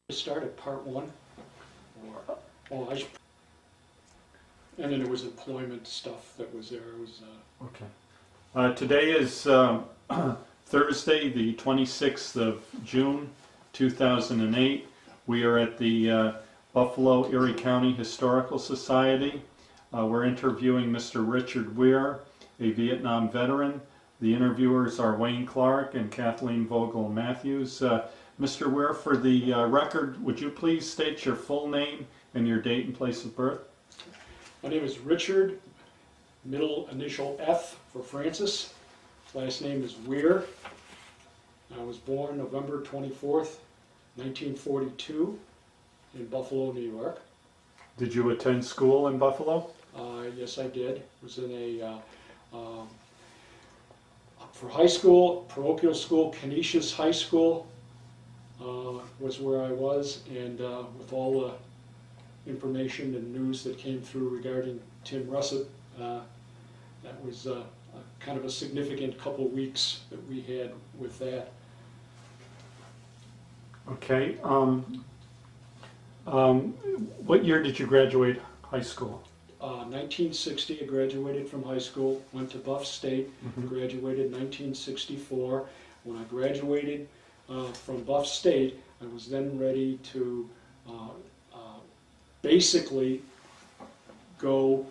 Start at part one, or and then there was employment stuff that was there. It was Okay. Today is Thursday, the 26th of June, 2008. We are at the Buffalo Erie County Historical Society. We're interviewing Mr. Richard Weir, a Vietnam veteran. The interviewers are Wayne Clark and Kathleen Vogel Matthews. Mr. Weir, for the record, would you please state your full name and your date and place of birth? My name is Richard, middle initial F for Francis. Last name is Weir. I was born November 24th, 1942 in Buffalo, New York. Did you attend school in Buffalo? Yes, I did. Was in a, for high school, parochial school, Canisius High School was where I was, and with all the information and news that came through regarding Tim Russet, that was kind of a significant couple of weeks that we had with that. Okay. What year did you graduate high school? 1960, I graduated from high school, went to Buff State, graduated in 1964. When I graduated from Buff State, I was then ready to basically go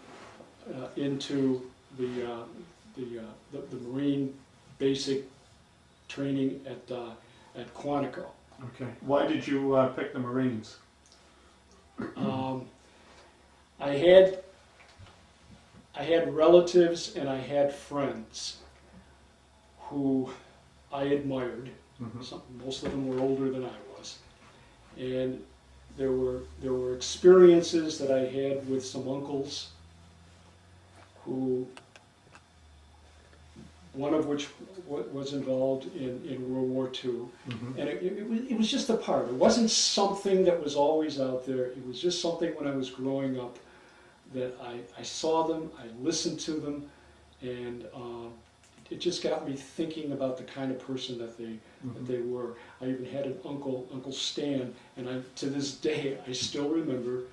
into the Marine basic training at Quantico. Okay. Why did you pick the Marines? I had relatives and I had friends who I admired. Most of them were older than I was, and there were experiences that I had with some uncles, who one of which was involved in World War II, and it was just a part. It wasn't something that was always out there. It was just something when I was growing up that I saw them, I listened to them, and it just got me thinking about the kind of person that they were. I even had an uncle, Uncle Stan, and to this day I still remember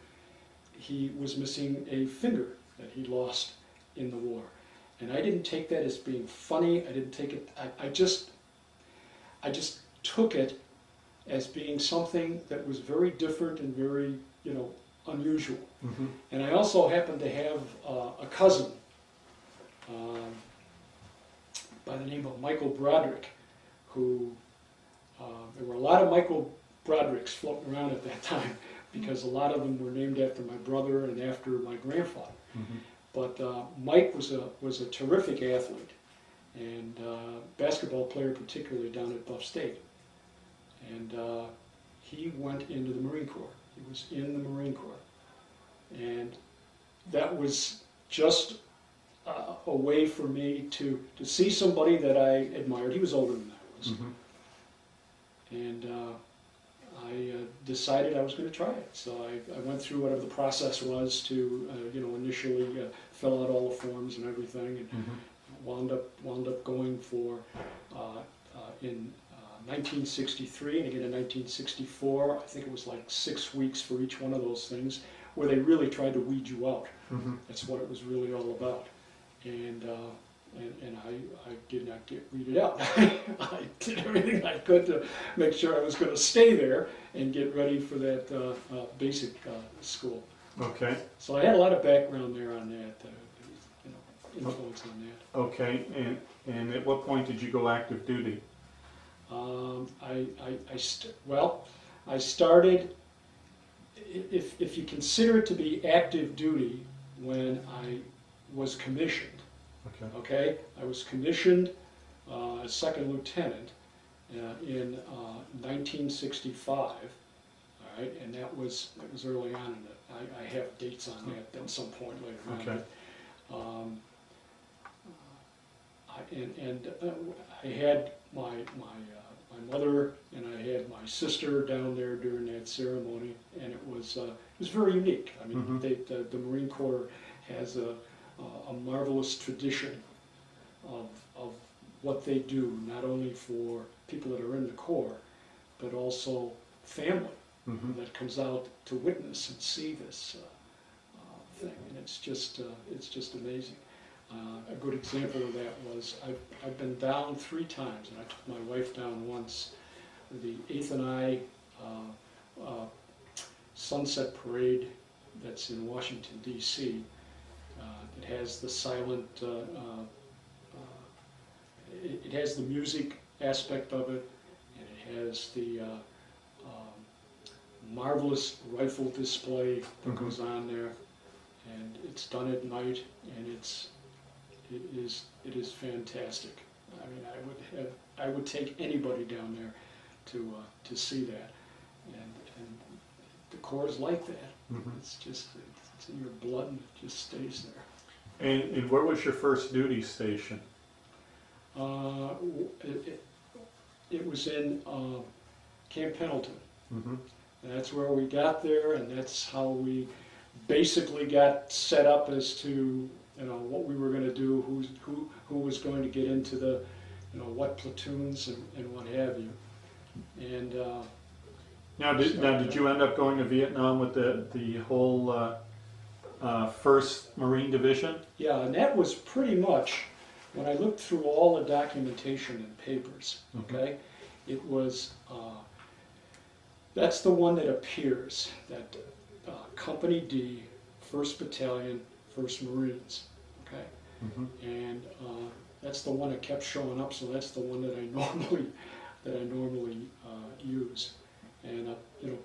he was missing a finger that he lost in the war. And I didn't take that as being funny. I didn't take it. I just took it as being something that was very different and very, unusual. And I also happened to have a cousin by the name of Michael Broderick, who there were a lot of Michael Brodericks floating around at that time, because a lot of them were named after my brother and after my grandfather. But Mike was a terrific athlete, and basketball player particularly down at Buff State. And he went into the Marine Corps. He was in the Marine Corps. And that was just a way for me to see somebody that I admired. He was older than I was. And I decided I was going to try it. So I went through whatever the process was to, initially fill out all the forms and everything, and wound up going for in 1963 and again in 1964. I think it was like 6 weeks for each one of those things, where they really tried to weed you out. That's what it was really all about. And I did not get weeded out. I did everything I could to make sure I was going to stay there and get ready for that basic school. Okay. So I had a lot of background there on that, influence on that. Okay, and at what point did you go active duty? I started, if you consider it to be active duty, when I was commissioned. Okay, I was commissioned as second lieutenant in 1965. All right, and that was early on. I have dates on that at some point later on. Okay. I had my mother and I had my sister down there during that ceremony, and it was very unique. I mean, the Marine Corps has a marvelous tradition of what they do, not only for people that are in the Corps, but also family. Mhm. that comes out to witness and see this thing, and it's just amazing. A good example of that was I've been down 3 times, and I took my wife down once. The 8th and I Sunset Parade that's in Washington, D.C. It has the silent, it has the music aspect of it, and it has the marvelous rifle display that goes on there, and it's done at night, and it is fantastic. I mean, I would take anybody down there to see that, and the Corps like that. Mhm. It's just it's in your blood, and it just stays there. And where was your first duty station? It was in Camp Pendleton. Mhm. That's where we got there, and that's how we basically got set up as to what we were going to do, who was going to get into the what platoons and what have you. And Now, did you end up going to Vietnam with the whole First Marine Division? yeah, and that was pretty much when I looked through all the documentation and papers. Okay, it was that's the one that appears that Company D, 1st Battalion, 1st Marines. Okay, and that's the one that kept showing up. So that's the one that I normally use. And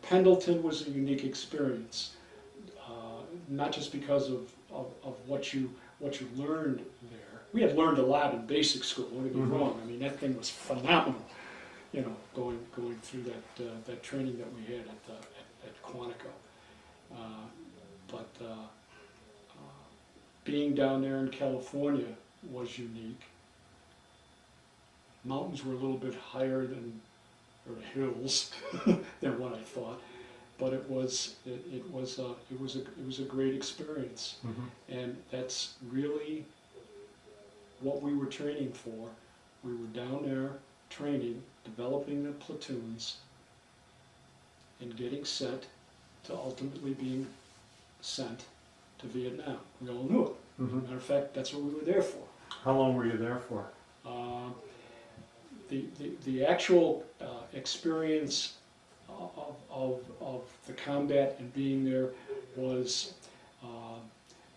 Pendleton was a unique experience, not just because of what you learned there. We had learned a lot in basic school. Don't get me wrong. I mean, that thing was phenomenal. Going through that training that we had at Quantico. But being down there in California was unique. Mountains were a little bit higher than, or hills, than what I thought. But it was a great experience, and that's really what we were training for. We were down there training, developing the platoons, and getting set to ultimately being sent to Vietnam. We all knew it. Matter of fact, that's what we were there for. How long were you there for? The actual experience of the combat and being there was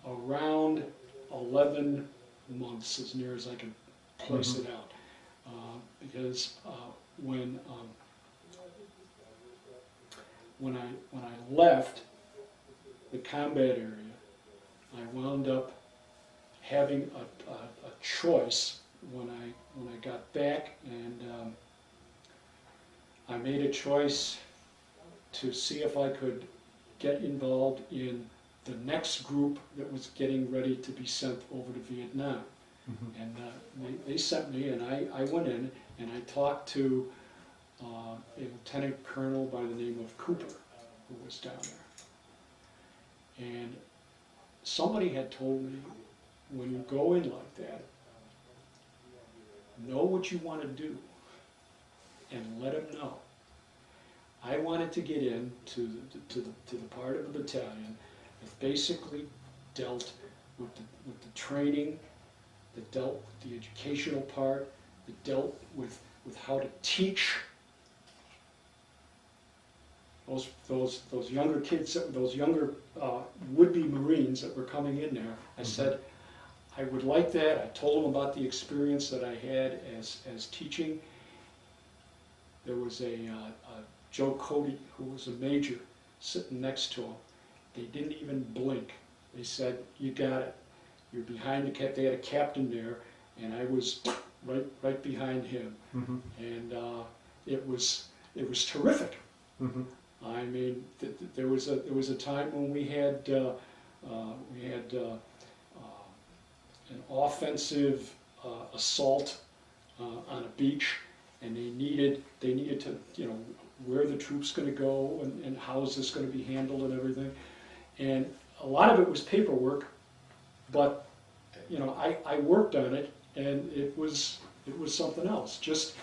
around 11 months, as near as I can place it out. Because when I left the combat area, I wound up having a choice when I got back, and I made a choice to see if I could get involved in the next group that was getting ready to be sent over to Vietnam. And they sent me, and I went in, and I talked to a lieutenant colonel by the name of Cooper, who was down there. And somebody had told me, when you go in like that, know what you want to do, and let them know. I wanted to get in to the part of the battalion that basically dealt with the training, that dealt with the educational part, that dealt with how to teach those younger kids, those younger would-be Marines that were coming in there. I said, I would like that. I told them about the experience that I had as teaching. There was a Joe Cody, who was a major, sitting next to him. They didn't even blink. They said, you got it. You're behind the cap. They had a captain there, and I was right behind him. And it was terrific. I mean, there was a time when we had an offensive assault on a beach, and they needed to where the troops going to go and how is this going to be handled and everything, and a lot of it was paperwork, but I worked on it, and it was something else. Just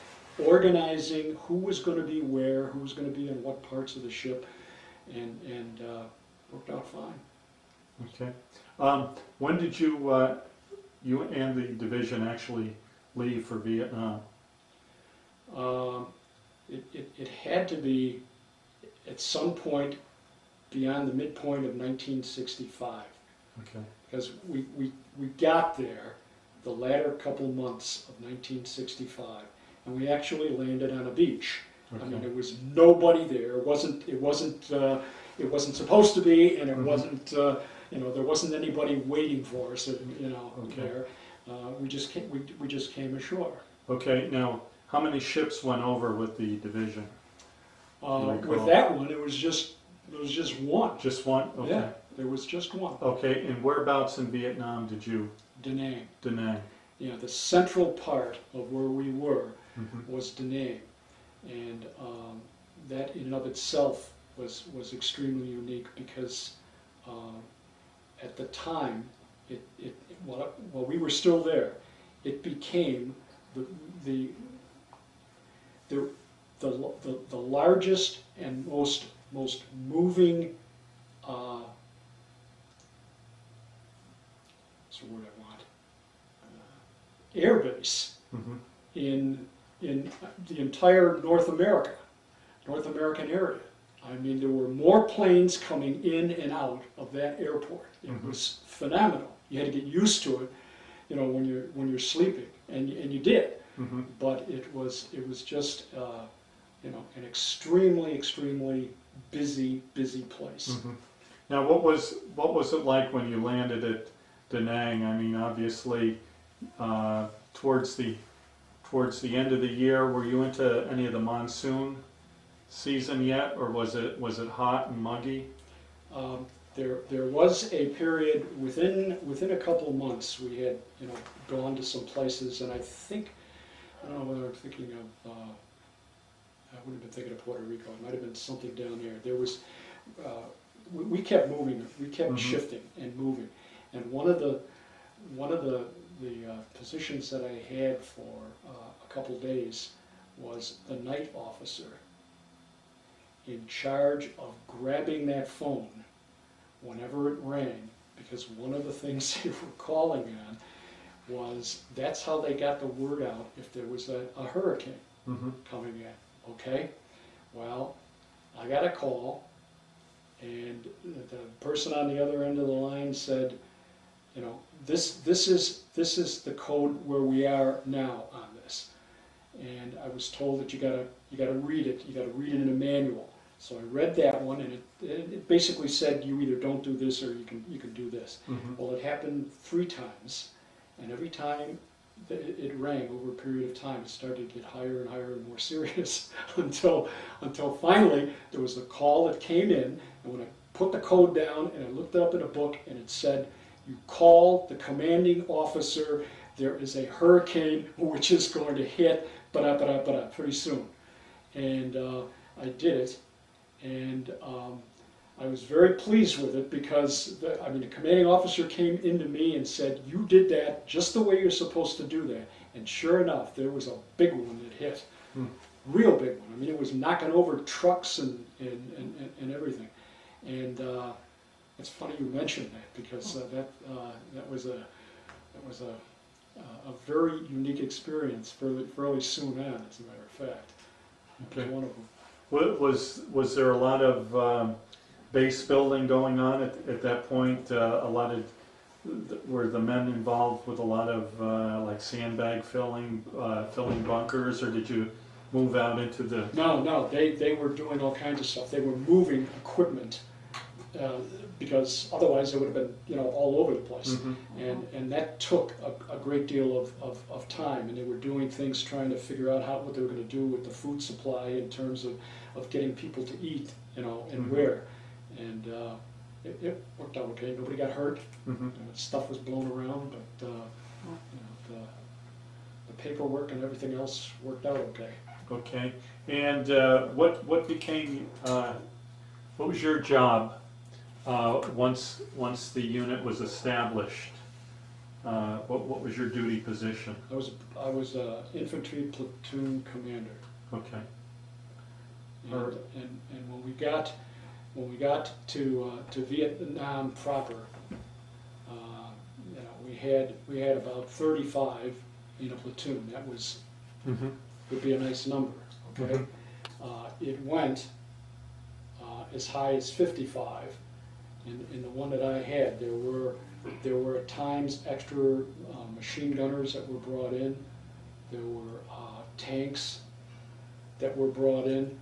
organizing who was going to be where, who was going to be in what parts of the ship, and worked out fine. Okay. When did you you and the division actually leave for Vietnam? It had to be at some point beyond the midpoint of 1965, Okay. because we got there the latter couple months of 1965, and we actually landed on a beach. Okay. I mean, there was nobody there. It wasn't supposed to be, and it wasn't. There wasn't anybody waiting for us. Okay. There. We just came ashore. Okay. Now, how many ships went over with the division? With that one, it was just one. Just one. Okay. Yeah, there was just one. Okay. And whereabouts in Vietnam did you? Da Nang. Da Nang. Yeah, the central part of where we were Mm-hmm. was Da Nang, and that in and of itself was extremely unique because at the time, while we were still there, it became the largest and most moving. What's the word I want? Air base Mm-hmm. in the entire North American area. I mean, there were more planes coming in and out of that airport. It Mhm. was phenomenal. You had to get used to it, when you're sleeping, and you did. Mm-hmm. But it was just an extremely busy place. Mm-hmm. Now, what was it like when you landed at Da Nang? I mean, obviously, towards the end of the year, were you into any of the monsoon season yet, or was it hot and muggy? There was a period within a couple of months we had gone to some places, and I don't know whether I'm thinking of I wouldn't have been thinking of Puerto Rico. It might have been something down there. There was we kept moving, we kept Mhm. shifting and moving, and one of the positions that I had for a couple of days was the night officer in charge of grabbing that phone whenever it rang, because one of the things they were calling on was that's how they got the word out if there was a hurricane Mm-hmm. coming in. Okay, well, I got a call, and the person on the other end of the line said, this is the code where we are now on this, and I was told that you gotta read it. You gotta read it in a manual. So I read that one, and it basically said you either don't do this or you can do this. Mm-hmm. Well, it happened 3 times, and every time it rang over a period of time, it started to get higher and higher and more serious until finally there was a call that came in, and when I put the code down and I looked it up in a book, and it said, you call the commanding officer, there is a hurricane which is going to hit pretty soon. And I did it, and I was very pleased with it because the commanding officer came into me and said, you did that just the way you're supposed to do that. And sure enough, there was a big one that hit, real big one. I mean, it was knocking over trucks and everything. And it's funny you mentioned that, because that was a very unique experience fairly soon on, as a matter of fact. Okay. One of them. Was there a lot of base building going on at that point? Were the men involved with a lot of like sandbag filling bunkers, or did you move out into the? No, they were doing all kinds of stuff. They were moving equipment because otherwise they would have been all over the place. Mm-hmm. And that took a great deal of time, and they were doing things trying to figure out what they were going to do with the food supply in terms of getting people to eat, and Mm-hmm. where. And it worked out okay. Nobody got hurt. Mm-hmm. Stuff was blown around, but the paperwork and everything else worked out okay. Okay. And what became what was your job once the unit was established? What was your duty position? I was infantry platoon commander. Okay. And when we got to Vietnam proper, we had about 35 in a platoon. That would be a nice number. Okay, it went as high as 55. In the one that I had, there were at times extra machine gunners that were brought in. There were tanks that were brought in,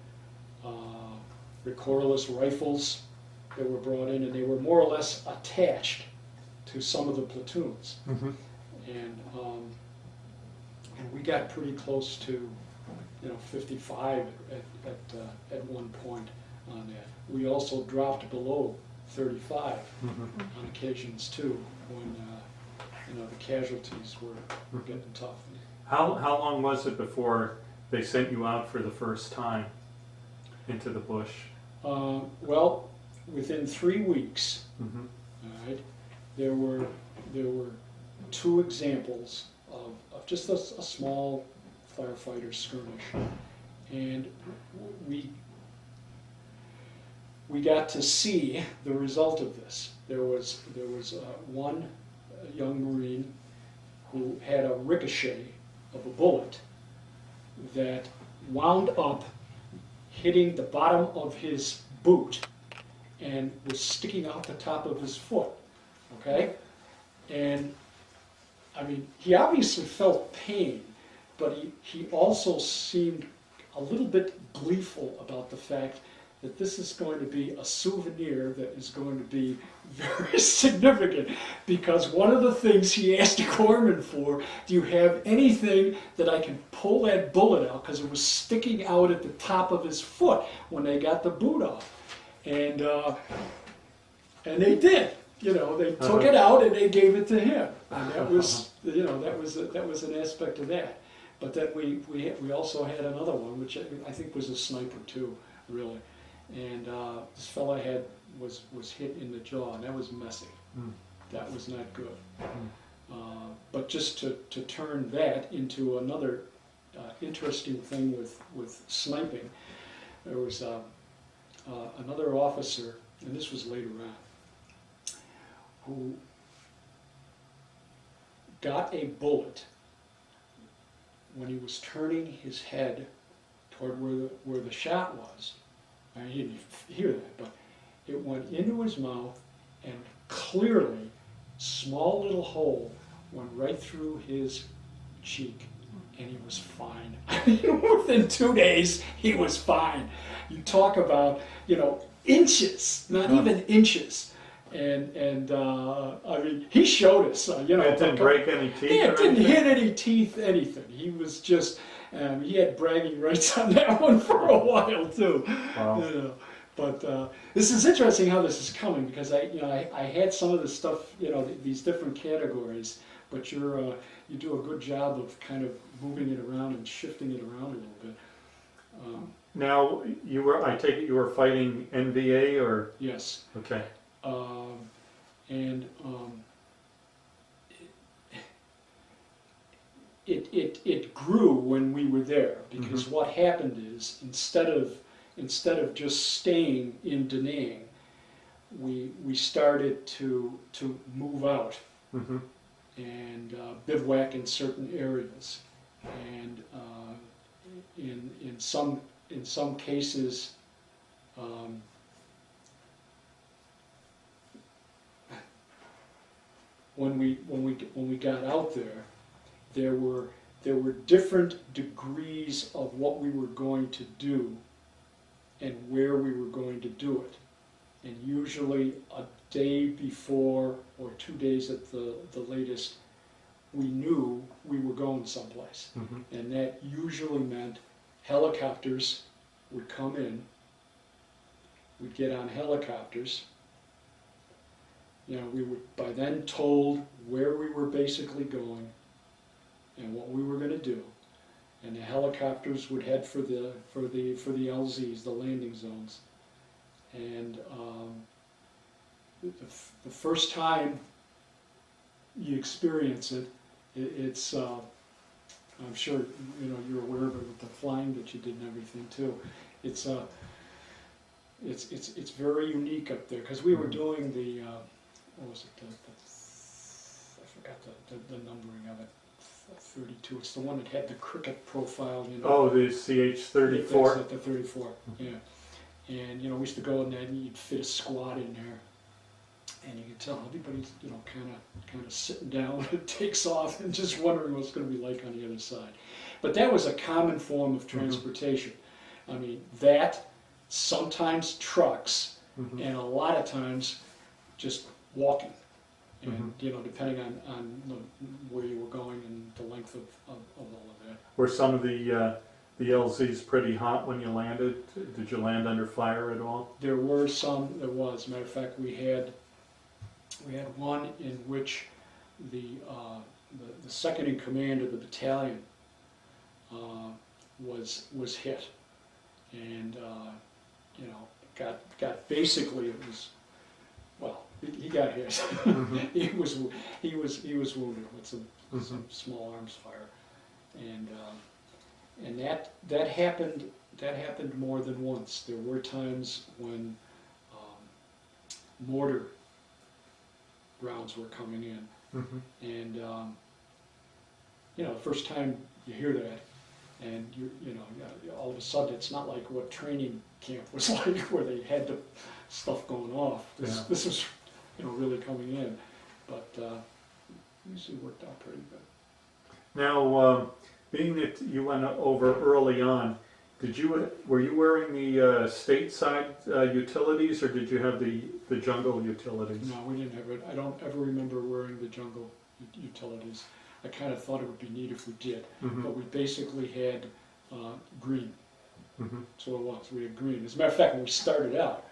recoilless rifles that were brought in, and they were more or less attached to some of the platoons. And we got pretty close to 55 at one point on that. We also dropped below 35 on occasions too, when the casualties were getting tough. How long was it before they sent you out for the first time into the bush? Well, within 3 weeks, all right, there were 2 examples of just a small firefighter skirmish, and we got to see the result of this. There was one young Marine who had a ricochet of a bullet that wound up hitting the bottom of his boot and was sticking out the top of his foot. Okay, and I mean, he obviously felt pain, but he also seemed a little bit gleeful about the fact that this is going to be a souvenir that is going to be very significant, because one of the things he asked the corpsman for, do you have anything that I can pull that bullet out, because it was sticking out at the top of his foot when they got the boot off. And they did. They took it out and they gave it to him, and that was, that was an aspect of that. But then we also had another one, which I think was a sniper too, really. And this fella was hit in the jaw, and that was messy. That was not good. But just to turn that into another interesting thing with sniping, there was another officer, and this was later on, who got a bullet when he was turning his head toward where the shot was. I mean, he didn't hear that, but it went into his mouth, and clearly, small little hole went right through his cheek, and he was fine. I mean, within 2 days, he was fine. You talk about, inches, not even inches. And I mean, he showed us, It didn't break any teeth? Yeah, it didn't hit any teeth, anything. He was just, he had bragging rights on that one for a while too. Wow. But this is interesting how this is coming, because I had some of this stuff, these different categories, but you do a good job of kind of moving it around and shifting it around a little bit. Now, I take it you were fighting NVA, or? Yes. Okay. It grew when we were there, because what happened is, instead of just staying in Da Nang, we started to move out and bivouac in certain areas, and in some cases. When we got out there, there were different degrees of what we were going to do and where we were going to do it. And usually a day before, or 2 days at the latest, we knew we were going someplace. And that usually meant helicopters would come in, we'd get on helicopters. We were by then told where we were basically going and what we were going to do, and the helicopters would head for the LZs, the landing zones. And the first time you experience it, it's, I'm sure, you know, you're aware of it with the flying that you did and everything too. It's very unique up there, because we were doing the, what was it, I forgot the numbering of it, 32, it's the one that had the cricket profile, you know. Oh, the CH-34? That's the 34, yeah. And, you know, we used to go in there and you'd fit a squad in there, and you could tell everybody's, you know, kind of sitting down when it takes off and just wondering what's going to be like on the other side. But that was a common form of transportation. I mean, that, sometimes trucks, and a lot of times just walking. And, you know, depending on where you were going and the length of all of that. Were some of the LZs pretty hot when you landed? Did you land under fire at all? There were some, there was. As a matter of fact, we had one in which the second in command of the battalion was hit, and you know, got basically, it was, well, he got hit. he was wounded with some small arms fire, and that happened more than once. There were times when mortar rounds were coming in, and you know, the first time you hear that, and you know, all of a sudden it's not like what training camp was like, where they had the stuff going off. This was, you know, really coming in, but usually worked out pretty good. Now, being that you went over early on, were you wearing the stateside utilities, or did you have the jungle utilities? No, we didn't have it. I don't ever remember wearing the jungle utilities. I kind of thought it would be neat if we did, but we basically had green. So it was. We had green. As a matter of fact, when we started out,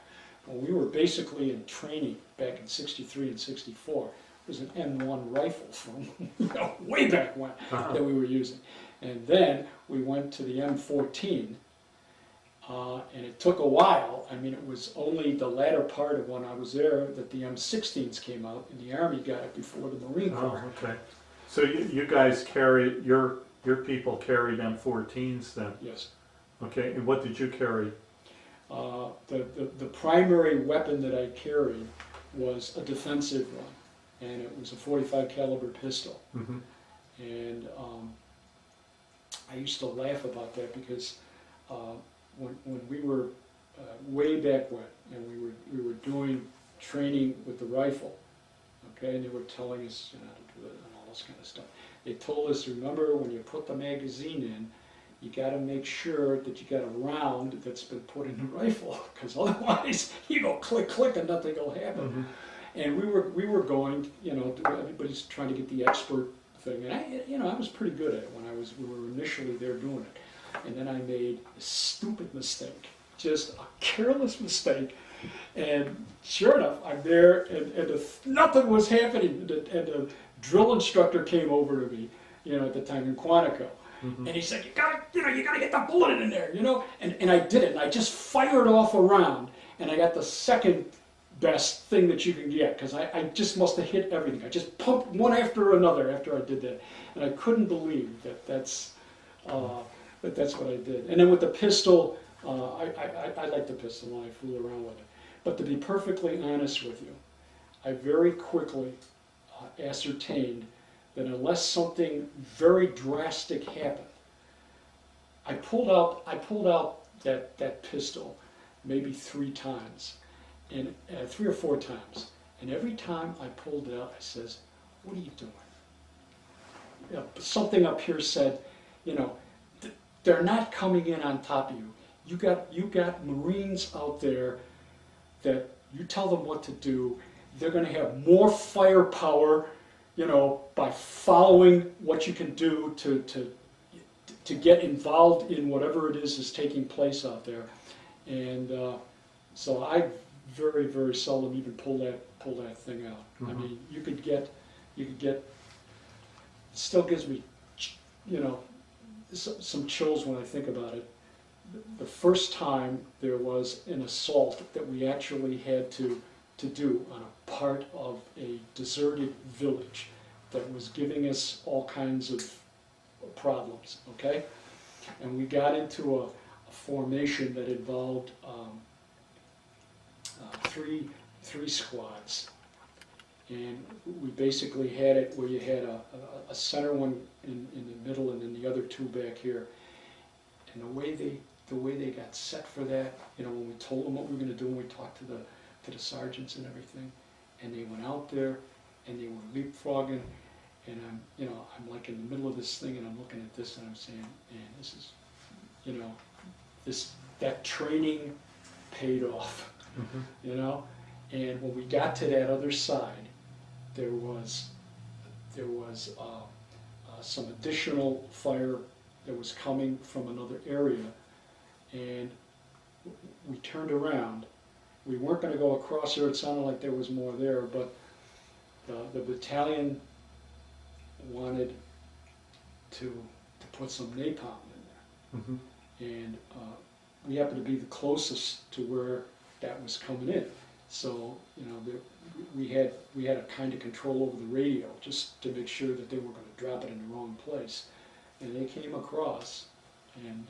when we were basically in training back in '63 and '64, it was an M1 rifle from, you know, way back when that we were using. And then we went to the M14, and it took a while. I mean, it was only the latter part of when I was there that the M16s came out, and the Army got it before the Marine Corps. Oh, okay. So you guys carried, your people carried M14s then? Yes. Okay, and what did you carry? The primary weapon that I carried was a defensive one, and it was a .45 caliber pistol. And I used to laugh about that because when we were way back when, and we were doing training with the rifle, okay, and they were telling us, you know, how to do it and all this kind of stuff. They told us, remember, when you put the magazine in, you got to make sure that you got a round that's been put in the rifle, because otherwise you go click click and nothing will happen. And we were going, you know, everybody's trying to get the expert thing, and I was pretty good at it when we were initially there doing it. And then I made a stupid mistake, just a careless mistake, and sure enough, I'm there, and nothing was happening, and the drill instructor came over to me, you know, at the time in Quantico. And he said, you gotta get the bullet in there, you know? And I did it, and I just fired off a round, and I got the second best thing that you can get, because I just must have hit everything. I just pumped one after another after I did that. And I couldn't believe that's what I did. And then with the pistol, I like the pistol and I fool around with it. But to be perfectly honest with you, I very quickly ascertained that unless something very drastic happened, I pulled out that pistol maybe 3 times, and 3 or 4 times, and every time I pulled it out, I says, "What are you doing?" You know, something up here said, you know, they're not coming in on top of you. You got Marines out there that you tell them what to do. They're going to have more firepower, you know, by following what you can do to get involved in whatever it is taking place out there. And so I very, very seldom even pull that thing out. I mean, you could get, it still gives me, you know, some chills when I think about it. The first time there was an assault that we actually had to do on a part of a deserted village that was giving us all kinds of problems, okay? And we got into a formation that involved three squads. And we basically had it where you had a center one in the middle and then the other two back here. And the way they got set for that, you know, when we told them what we were going to do, and we talked to the sergeants and everything, and they went out there and they were leapfrogging, and I'm like in the middle of this thing and I'm looking at this and I'm saying, man, this is, you know, that training paid off, you know. And when we got to that other side, there was some additional fire that was coming from another area, and we turned around. We weren't going to go across there. It sounded like there was more there, but the battalion wanted to put some napalm in there, and we happened to be the closest to where that was coming in. So, you know, we had a kind of control over the radio just to make sure that they weren't going to drop it in the wrong place. And they came across, and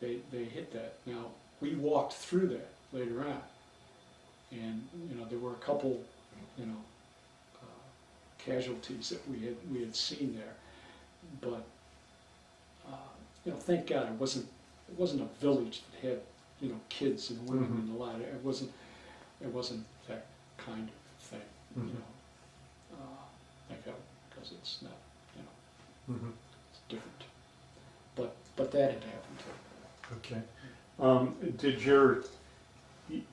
they hit that. Now, we walked through that later on, and you know, there were a couple, you know, casualties that we had seen there, but you know, thank God it wasn't a village that had, you know, kids and women and a lot. It wasn't that kind of thing, you know, like that, because it's not, you know, it's different. But that had happened too. Okay. Did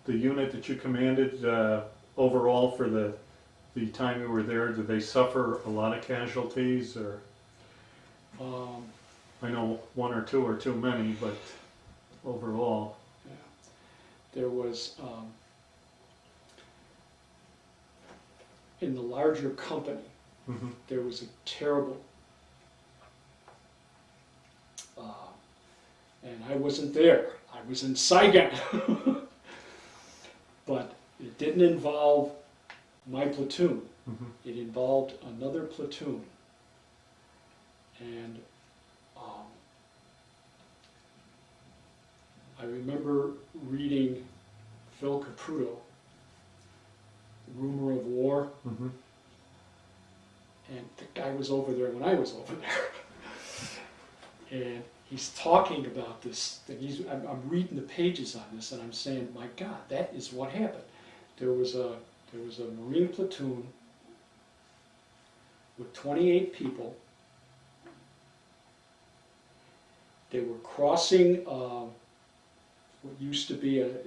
the unit that you commanded overall for the time you were there, did they suffer a lot of casualties, or? I know one or two are too many, but overall. Yeah. There was, in the larger company, there was a terrible, and I wasn't there. I was in Saigon. But it didn't involve my platoon. It involved another platoon. And I remember reading Phil Caputo, Rumor of War, and the guy was over there when I was over there. And he's talking about this thing. I'm reading the pages on this, and I'm saying, my God, that is what happened. There was a Marine platoon with 28 people. They were crossing what used to be it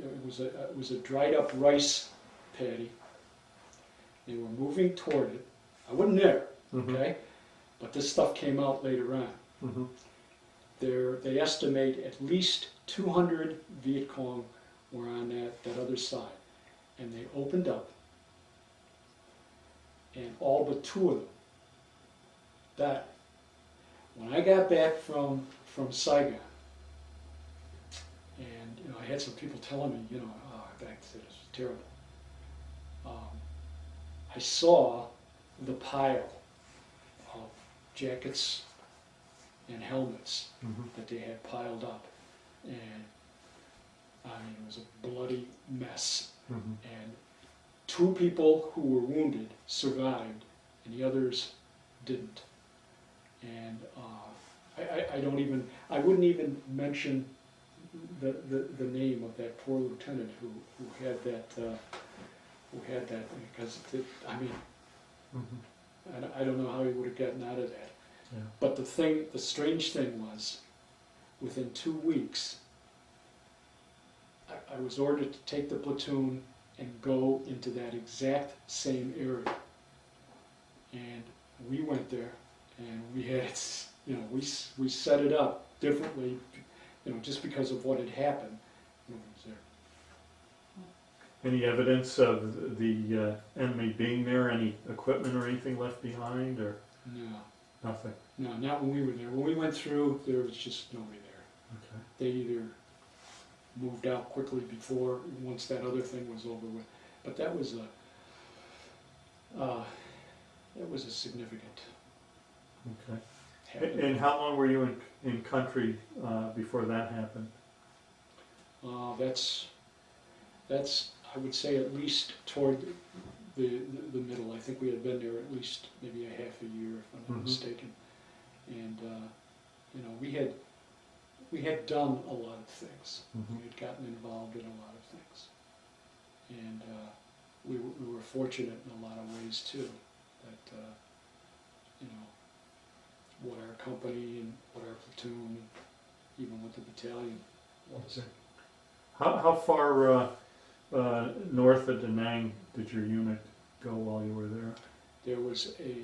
was a dried up rice paddy. They were moving toward it. I wasn't there, okay, but this stuff came out later on. They estimate at least 200 Viet Cong were on that other side, and they opened up, and all but two of them died. When I got back from Saigon, and you know, I had some people telling me, you know, oh, back then it was terrible. I saw the pile of jackets and helmets that they had piled up, and I mean, it was a bloody mess. And two people who were wounded survived, and the others didn't. And I wouldn't even mention the name of that poor lieutenant who had that because I mean, I don't know how he would have gotten out of that. Yeah. But the strange thing was, within 2 weeks, I was ordered to take the platoon and go into that exact same area. And we went there, and we had, you know, we set it up differently, you know, just because of what had happened when I was there. Any evidence of the enemy being there? Any equipment or anything left behind, or? No. Nothing? No, not when we were there. When we went through, there was just nobody there. Okay. They either moved out quickly once that other thing was over with. But that was It was a significant Okay. happening. And how long were you in country before that happened? That's I would say at least toward the middle. I think we had been there at least maybe a half a year, if I'm not mistaken. And you know, we had done a lot of things. We had gotten involved in a lot of things, and we were fortunate in a lot of ways too. That you know, what our company and what our platoon, and even what the battalion was. Okay. How far north of Da Nang did your unit go while you were there? There was a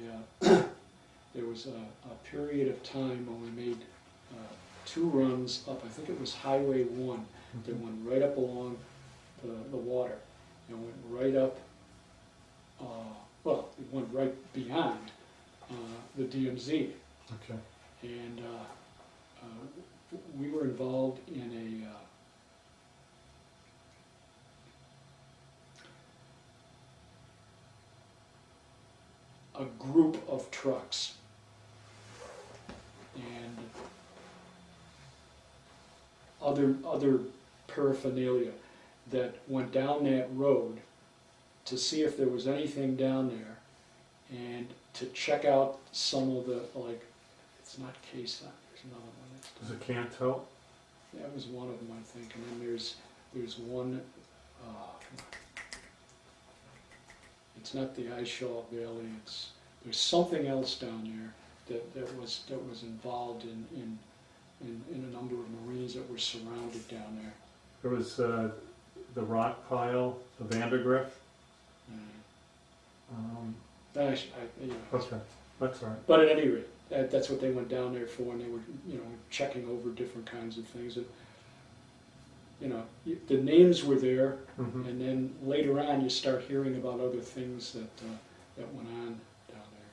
period of time when we made 2 runs up. I think it was Highway 1 that went right up along the water and went right up. Well, it went right beyond the DMZ, Okay. and we were involved in a group of trucks, and other paraphernalia that went down that road to see if there was anything down there, and to check out some of the, like, it's not Quezon, there's another one. Was it Canto? That was one of them, I think, and then there's one, it's not the Aishaw Valley, there's something else down there that was involved in a number of Marines that were surrounded down there. There was the rock pile, the Vandergrift. Okay, that's all right. But at any rate, that's what they went down there for, and they were, you know, checking over different kinds of things. And, you know, the names were there, and then later on you start hearing about other things that went on down there.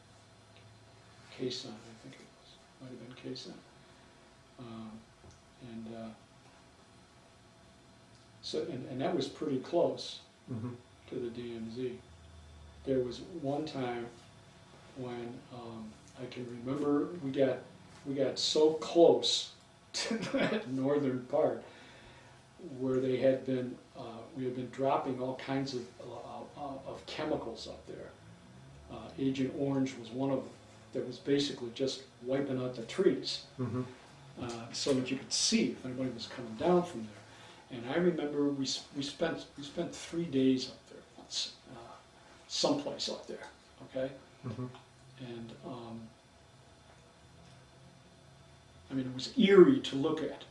Quezon, I think it was. Might have been Quezon. And that was pretty close to the DMZ. There was one time when I can remember we got so close to that northern part where they had been we had been dropping all kinds of chemicals up there. Agent Orange was one of them that was basically just wiping out the trees so that you could see if anybody was coming down from there. And I remember we spent 3 days up there once, someplace up there, okay? And I mean, it was eerie to look at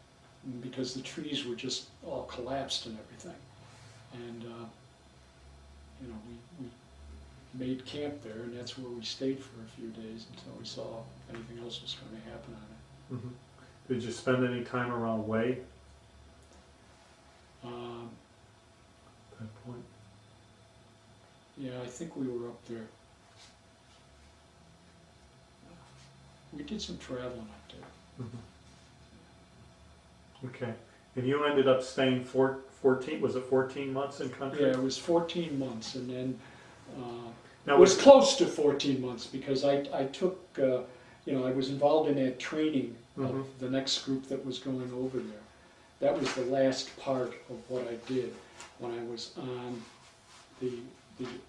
because the trees were just all collapsed and everything. And you know, we made camp there, and that's where we stayed for a few days until we saw if anything else was going to happen on it. Did you spend any time around Way? At that point? Yeah, I think we were up there. We did some traveling up there. Okay. And you ended up staying 14, was it 14 months in country? Yeah, it was 14 months, and then Now, it was close to 14 months because I took, you know, I was involved in that training of the next group that was going over there. That was the last part of what I did when I was on the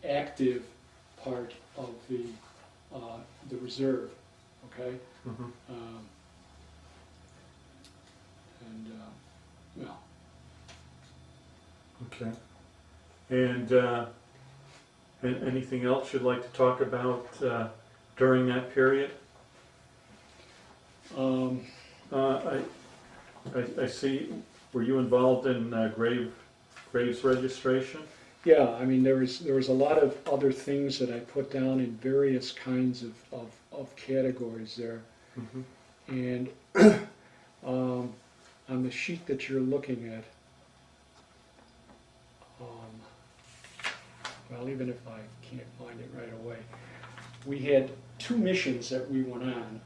active part of the reserve, okay? Well. Okay. And anything else you'd like to talk about during that period? I see. Were you involved in graves registration? Yeah, I mean there was a lot of other things that I put down in various kinds of categories there, and on the sheet that you're looking at, well, even if I can't find it right away, we had 2 missions that we went on.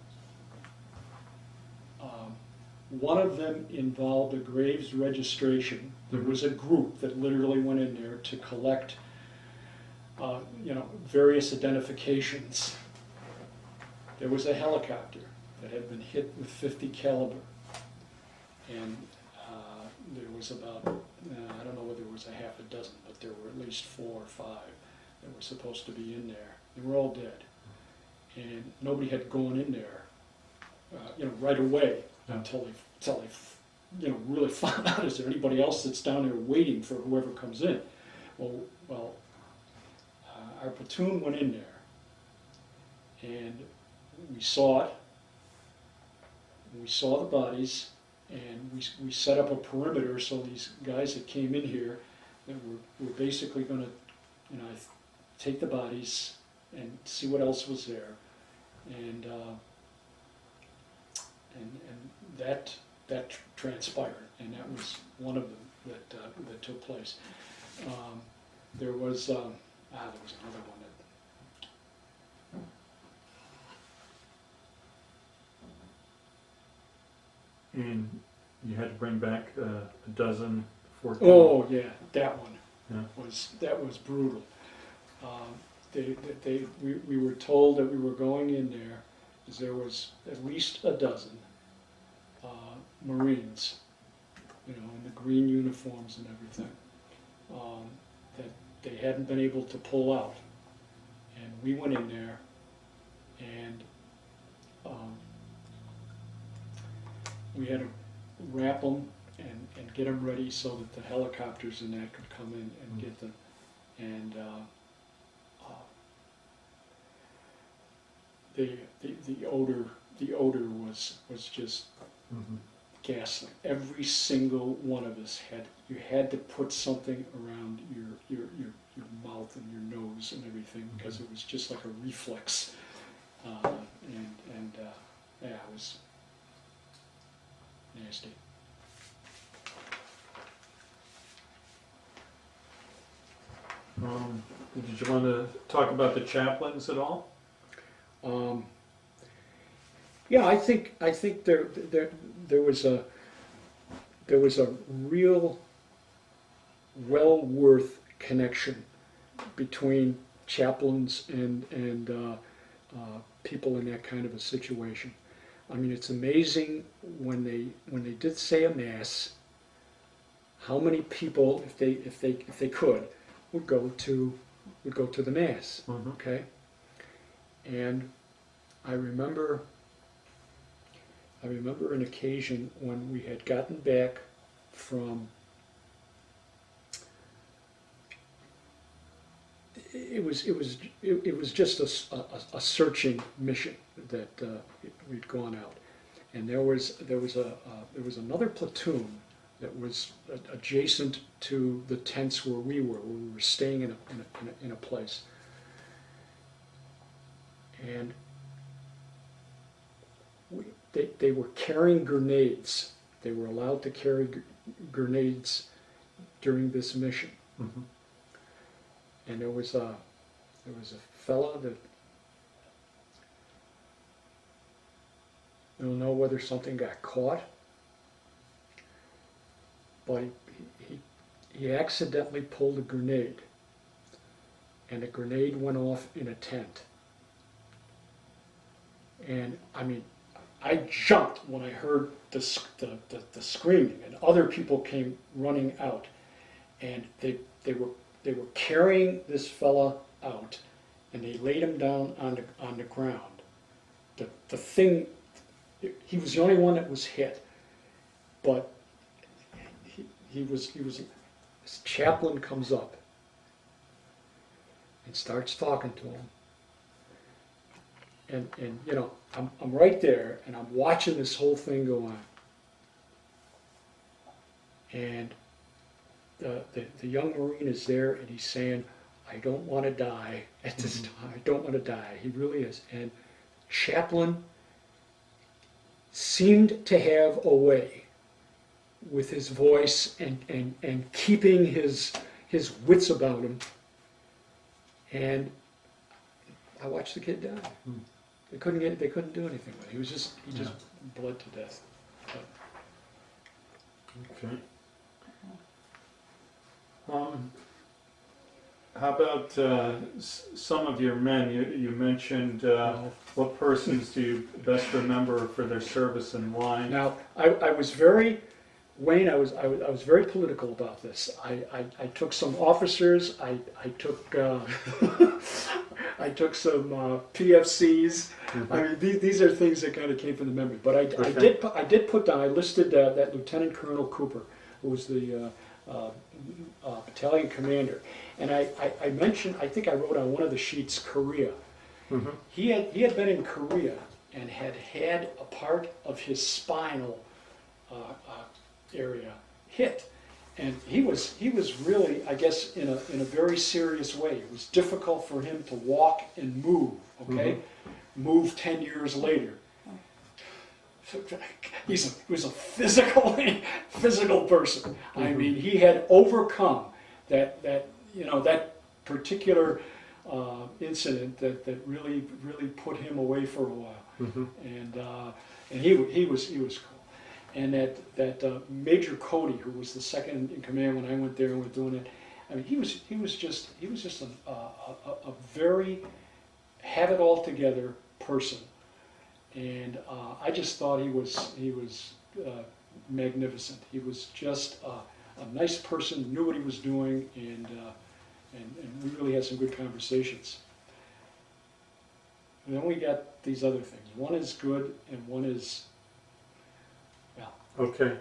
One of them involved a graves registration. There was a group that literally went in there to collect you know, various identifications. There was a helicopter that had been hit with .50 caliber, and there was about, I don't know whether it was a half a dozen, but there were at least 4 or 5 that were supposed to be in there. They were all dead, and nobody had gone in there, you know, right away until they, you know, really found out, is there anybody else that's down there waiting for whoever comes in? Well, our platoon went in there, and we saw it. We saw the bodies, and we set up a perimeter so these guys that came in here that were basically going to, you know, take the bodies and see what else was there, and that transpired, and that was one of them that took place. There was another one that. And you had to bring back a dozen, 14. Oh yeah, that one. Yeah. That was brutal. We were told that we were going in there, because there was at least a dozen Marines, you know, in the green uniforms and everything, that they hadn't been able to pull out. And we went in there, and we had to wrap them and get them ready so that the helicopters and that could come in and get them. And the odor was just ghastly. Every single one of us you had to put something around your mouth and your nose and everything, because it was just like a reflex. Yeah, it was nasty. Did you want to talk about the chaplains at all? Yeah, I think there was a real well worth connection between chaplains and people in that kind of a situation. I mean, it's amazing when they did say a mass, how many people, if they could, would go to the mass. Okay, and I remember an occasion when we had gotten back from, it was just a searching mission that we'd gone out, and there was another platoon that was adjacent to the tents where we were staying in a place, and they were carrying grenades. They were allowed to carry grenades during this mission. And there was a fella that, I don't know whether something got caught, but he accidentally pulled a grenade, and the grenade went off in a tent. And I mean, I jumped when I heard the screaming, and other people came running out, and they were carrying this fella out, and they laid him down on the ground. The thing, he was the only one that was hit, but he was. This chaplain comes up and starts talking to him. And you know, I'm right there, and I'm watching this whole thing go on. And the young Marine is there, and he's saying, "I don't want to die at this time. I don't want to die." He really is. And chaplain seemed to have a way with his voice and keeping his wits about him. And I watched the kid die. They couldn't do anything with him. He just bled to death. Okay. How about some of your men? You mentioned what persons do you best remember for their service in line? Now, I was very, Wayne, I was very political about this. I took some officers, I took I took some PFCs. Mhm. I mean, these are things that kind of came from the memory. But Okay. I did put down, I listed that Lieutenant Colonel Cooper, who was the battalion commander. And I mentioned, I think I wrote on one of the sheets, Korea. Mhm. He had been in Korea and had a part of his spinal area hit, and he was really, I guess, in a very serious way. It was difficult for him to walk and move. Okay, move 10 years later. He was a physical person. I mean, he had overcome that particular incident that really put him away for a while. Mhm. And he was cool. And that Major Cody, who was the second in command when I went there and we're doing it, I mean, he was just a very have it all together person. And I just thought he was magnificent. He was just a nice person, knew what he was doing, and we really had some good conversations. And then we got these other things. One is good, and one is, well. Okay.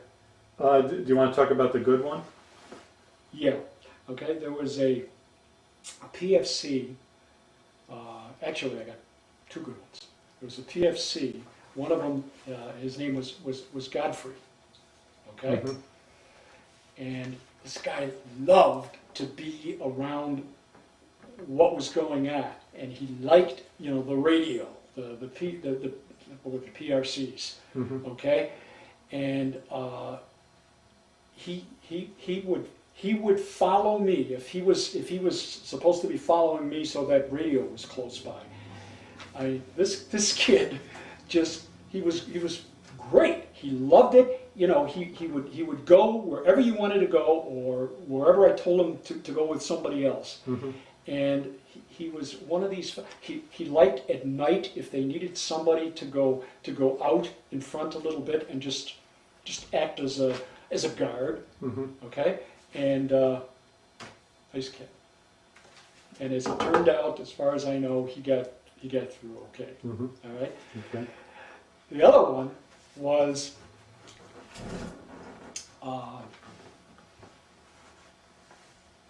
Do you want to talk about the good one? Yeah. Okay. There was a PFC. Actually, I got two good ones. There was a PFC. One of them, his name was Godfrey. Okay. Mhm. And this guy loved to be around what was going on, and he liked, the radio, the PRCs. Mhm. Okay, and he would follow me if he was supposed to be following me, so that radio was close by. This kid he was great. He loved it. He would go wherever you wanted to go, or wherever I told him to go with somebody else. Mhm. And he was one of these. He liked at night, if they needed somebody to go out in front a little bit and just act as a guard. Mhm. Okay, and nice kid. And as it turned out, as far as I know, he got through okay. Mhm. All right. Okay. The other one was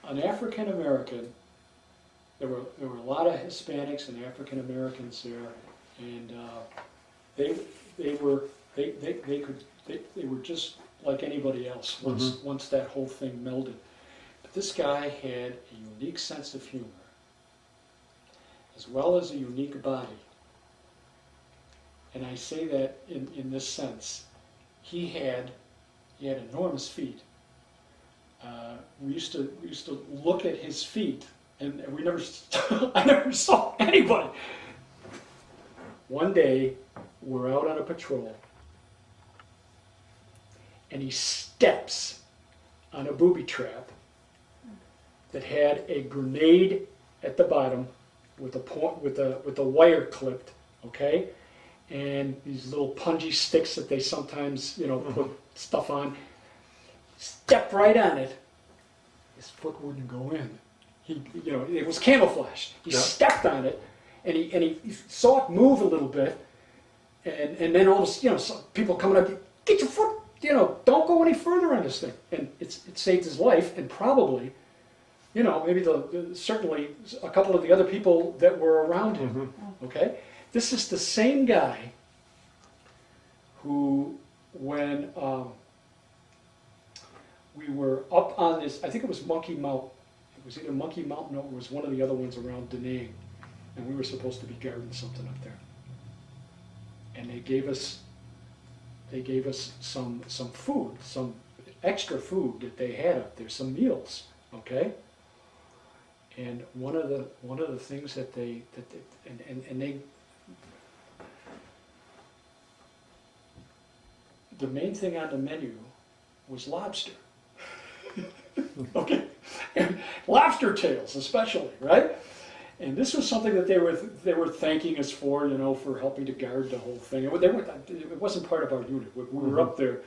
an African American. There were a lot of Hispanics and African Americans there, and they were just like anybody else once that whole thing melded. But this guy had a unique sense of humor, as well as a unique body. And I say that in this sense. He had enormous feet. We used to look at his feet, and I never saw anybody. One day, we're out on a patrol, and he steps on a booby trap that had a grenade at the bottom with the wire clipped, okay, and these little punji sticks that they sometimes put stuff on. Stepped right on it. His foot wouldn't go in. It was camouflaged. He stepped on it, and he saw it move a little bit, and then all of some people coming up, get your foot, don't go any further on this thing. And it saved his life, and probably, maybe certainly a couple of the other people that were around him. Mhm. Okay, this is the same guy who, when we were up on this, I think it was Monkey Mountain. It was either Monkey Mountain or it was one of the other ones around Da Nang, and we were supposed to be guarding something up there. And they gave us some food, some extra food that they had up there, some meals, okay. And one of the things that they the main thing on the menu was lobster. Okay, and lobster tails especially, right? And this was something that they were thanking us for, you know, for helping to guard the whole thing. It wasn't part of our unit. We were up there.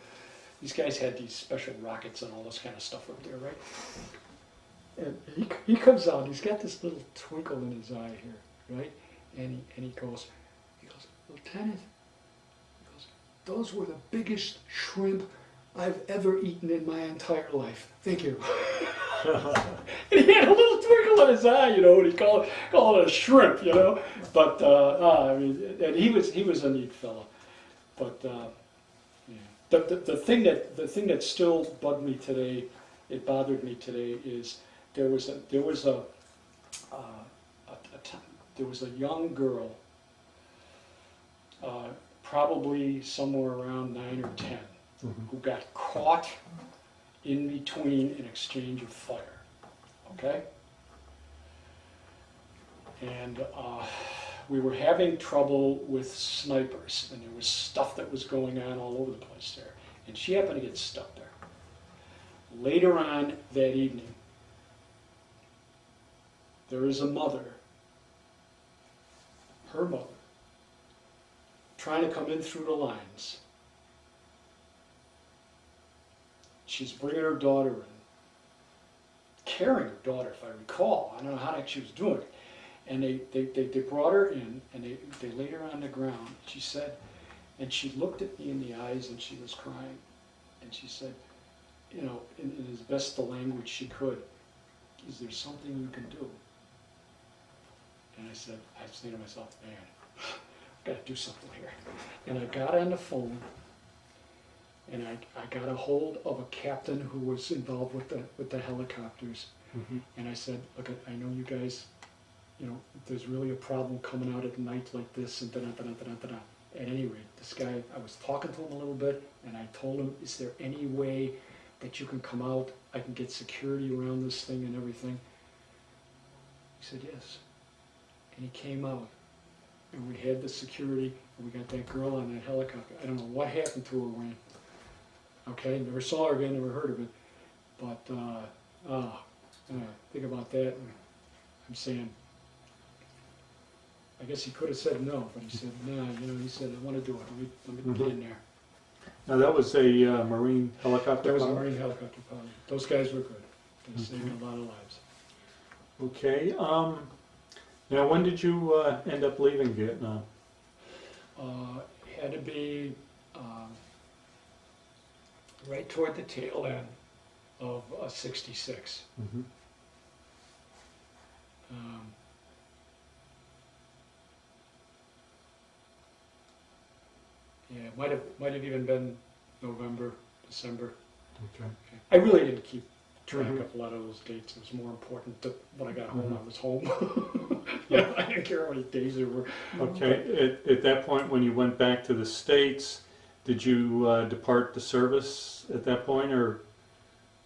These guys had these special rockets and all this kind of stuff up there, right? And he comes out. He's got this little twinkle in his eye here, right? And he goes, Lieutenant, he goes, those were the biggest shrimp I've ever eaten in my entire life. Thank you. And he had a little twinkle in his eye, you know, and he called it a shrimp, you know. But I mean, and he was a neat fellow. But yeah. the thing that still bugged me today, it bothered me today, is there was a young girl, probably somewhere around 9 or 10, who got caught in between an exchange of fire, okay? And we were having trouble with snipers, and there was stuff that was going on all over the place there. And she happened to get stuck there. Later on that evening, there is a mother, her mother, trying to come in through the lines. She's bringing her daughter in, carrying her daughter, if I recall. I don't know how the heck she was doing it. And they brought her in, and they laid her on the ground. She said, and she looked at me in the eyes, and she was crying. And she said, you know, in as best the language she could, is there something you can do? And I said to myself, man, I've got to do something here. And I got on the phone, and I got a hold of a captain who was involved with the helicopters. And I said, look, I know you guys, you know, there's really a problem coming out at night like this, and da-da-da-da-da-da-da. At any rate, this guy, I was talking to him a little bit, and I told him, is there any way that you can come out, I can get security around this thing and everything? He said, yes. And he came out, and we had the security, and we got that girl on that helicopter. I don't know what happened to her when, okay, never saw her again, never heard of it, but think about that, and I'm saying, I guess he could have said no, but he said, nah, you know, he said, I want to do it, let me get in there. Now that was a Marine helicopter That was a pilot? Marine helicopter pilot. Those guys were good. They saved a lot of lives. Okay. Now when did you end up leaving Vietnam? Had to be right toward the tail end of '66. Yeah, it might have even been November, December. Okay. I really didn't keep track of a lot of those dates. It was more important that when I got home, I was home. Yeah, I didn't care how many days there were. Okay. At that point, when you went back to the States, did you depart the service at that point, or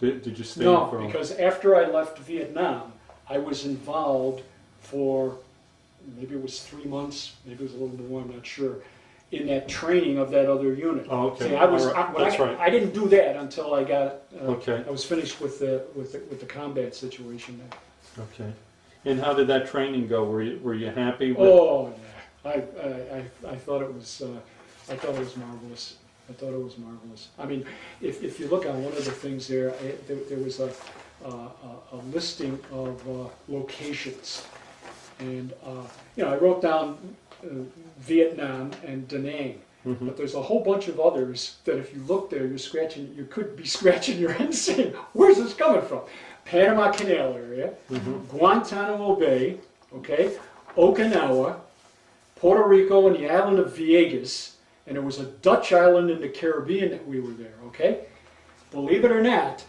did you stay No, for? because after I left Vietnam, I was involved for maybe it was 3 months, maybe it was a little more, I'm not sure, in that training of that other unit. Oh, okay. See, I didn't do that until I got. Okay. I was finished with the combat situation there. Okay. And how did that training go? Were you happy with? Oh yeah, I thought it was marvelous. I thought it was marvelous. I mean, if you look on one of the things there, there was a listing of locations, and you know, I wrote down Vietnam and Da Nang, but there's a whole bunch of others that if you look there, you could be scratching your head saying, where's this coming from? Panama Canal area, Guantanamo Bay, okay, Okinawa, Puerto Rico, and the island of Vieques, and there was a Dutch island in the Caribbean that we were there, okay? Believe it or not,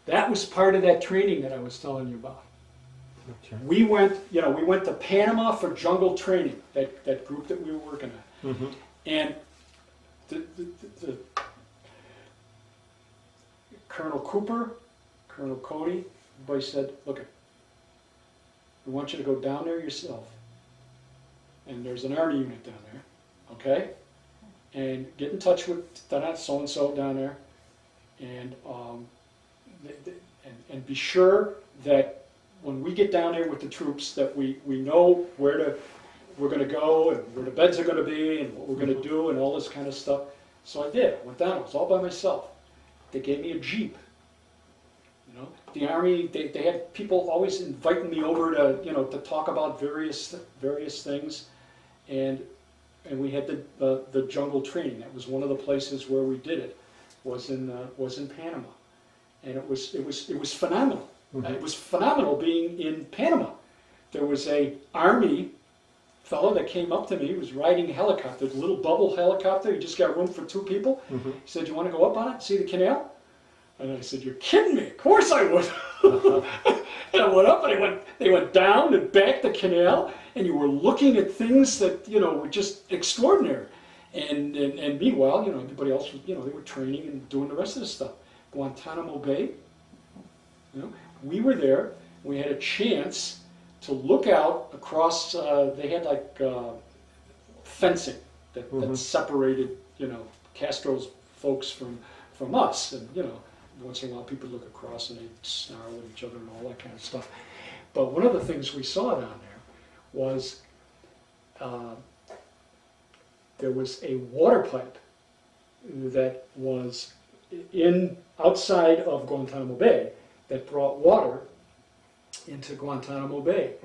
that was part of that training that I was telling you about. Okay. We went to Panama for jungle training, that group that we were working on. And the Colonel Cooper, Colonel Cody, everybody said, look, we want you to go down there yourself. And there's an Army unit down there, okay? And get in touch with so-and-so down there, and be sure that when we get down there with the troops, that we know where we're going to go and where the beds are going to be and what we're going to do and all this kind of stuff. So I did. I went down. I was all by myself. They gave me a Jeep. You know, the Army, they had people always inviting me over to, you know, to talk about various things, and we had the jungle training. That was one of the places where we did it. Was in Panama, and it was phenomenal. It was phenomenal being in Panama. There was a Army fellow that came up to me. He was riding a helicopter, a little bubble helicopter. He just got room for 2 people. He said, "You want to go up on it and see the canal?" And I said, "You're kidding me? Of course I would." And I went up, and they went down and back the canal, and you were looking at things that, you know, were just extraordinary. And meanwhile, you know, everybody else was, you know, they were training and doing the rest of the stuff. Guantanamo Bay, you know, we were there. We had a chance to look out across. They had like fencing that separated, you know, Castro's folks from us, and you know, once in a while people look across and they snarl at each other and all that kind of stuff. But one of the things we saw down there was there was a water pipe that was outside of Guantanamo Bay that brought water into Guantanamo Bay,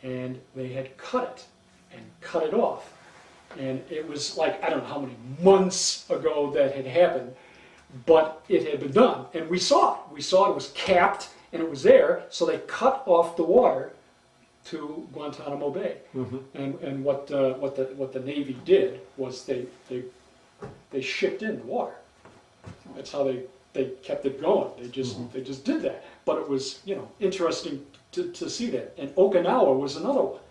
and they had cut it off, and it was like, I don't know how many months ago that had happened, but it had been done, and we saw it. We saw it was capped, and it was there, so they cut off the water to Guantanamo Bay. And what the Navy did was they shipped in the water. That's how they kept it going. They just did that. But it was, you know, interesting to see that. And Okinawa was another one.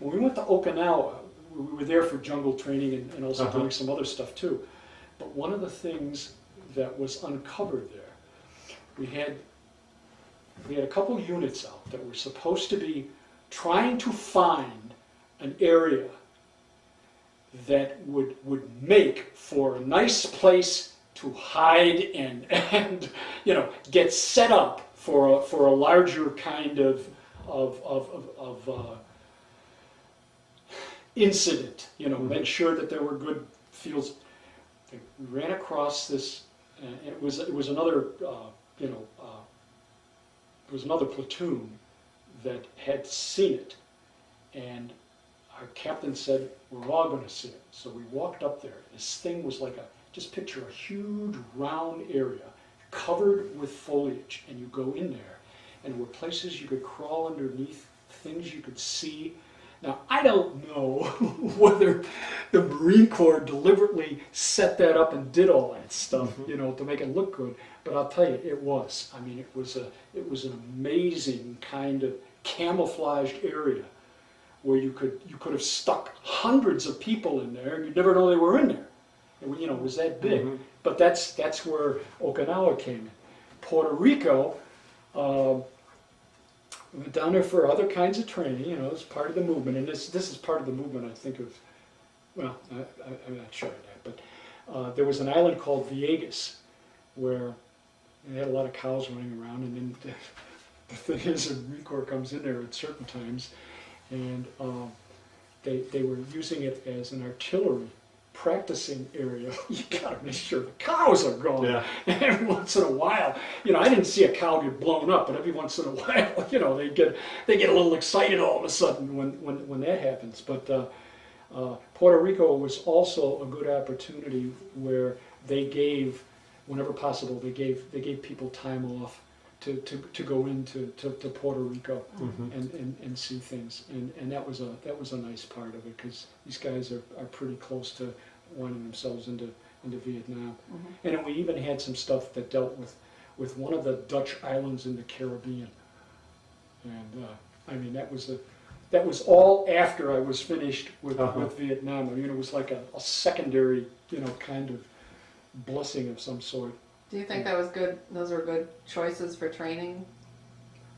When we went to Okinawa, we were there for jungle training and also doing some other stuff too. But one of the things that was uncovered there, we had a couple units out that were supposed to be trying to find an area that would make for a nice place to hide and you know, get set up for a larger kind of incident. You know, make sure that there were good fields. We ran across this, and it was another you know, it was another platoon that had seen it, and our captain said, "We're all going to see it." So we walked up there. This thing was like just picture a huge round area covered with foliage, and you go in there, and there were places you could crawl underneath, things you could see. Now, I don't know whether the Marine Corps deliberately set that up and did all that stuff, you know, to make it look good, but I'll tell you, it was. I mean, it was an amazing kind of camouflaged area where you could have stuck hundreds of people in there, and you'd never know they were in there. You know, it was that big. But that's where Okinawa came in. Puerto Rico, we went down there for other kinds of training. You know, it's part of the movement, and this is part of the movement. I think of, well, I'm not sure of that, but there was an island called Viegas where they had a lot of cows running around, and then the thing is, the Marine Corps comes in there at certain times, and they were using it as an artillery practicing area. You gotta make sure the cows are gone. Yeah. And every once in a while, you know, I didn't see a cow get blown up, but every once in a while, you know, they get a little excited all of a sudden when that happens. But Puerto Rico was also a good opportunity where they gave, whenever possible, they gave people time off to go into Puerto Rico and see things, and that was a nice part of it, because these guys are pretty close to winding themselves into Vietnam. And then we even had some stuff that dealt with one of the Dutch islands in the Caribbean, and I mean, that was all after I was finished with Vietnam. I mean, it was like a secondary, you know, kind of blessing of some sort. Do you think that was good? Those were good choices for training?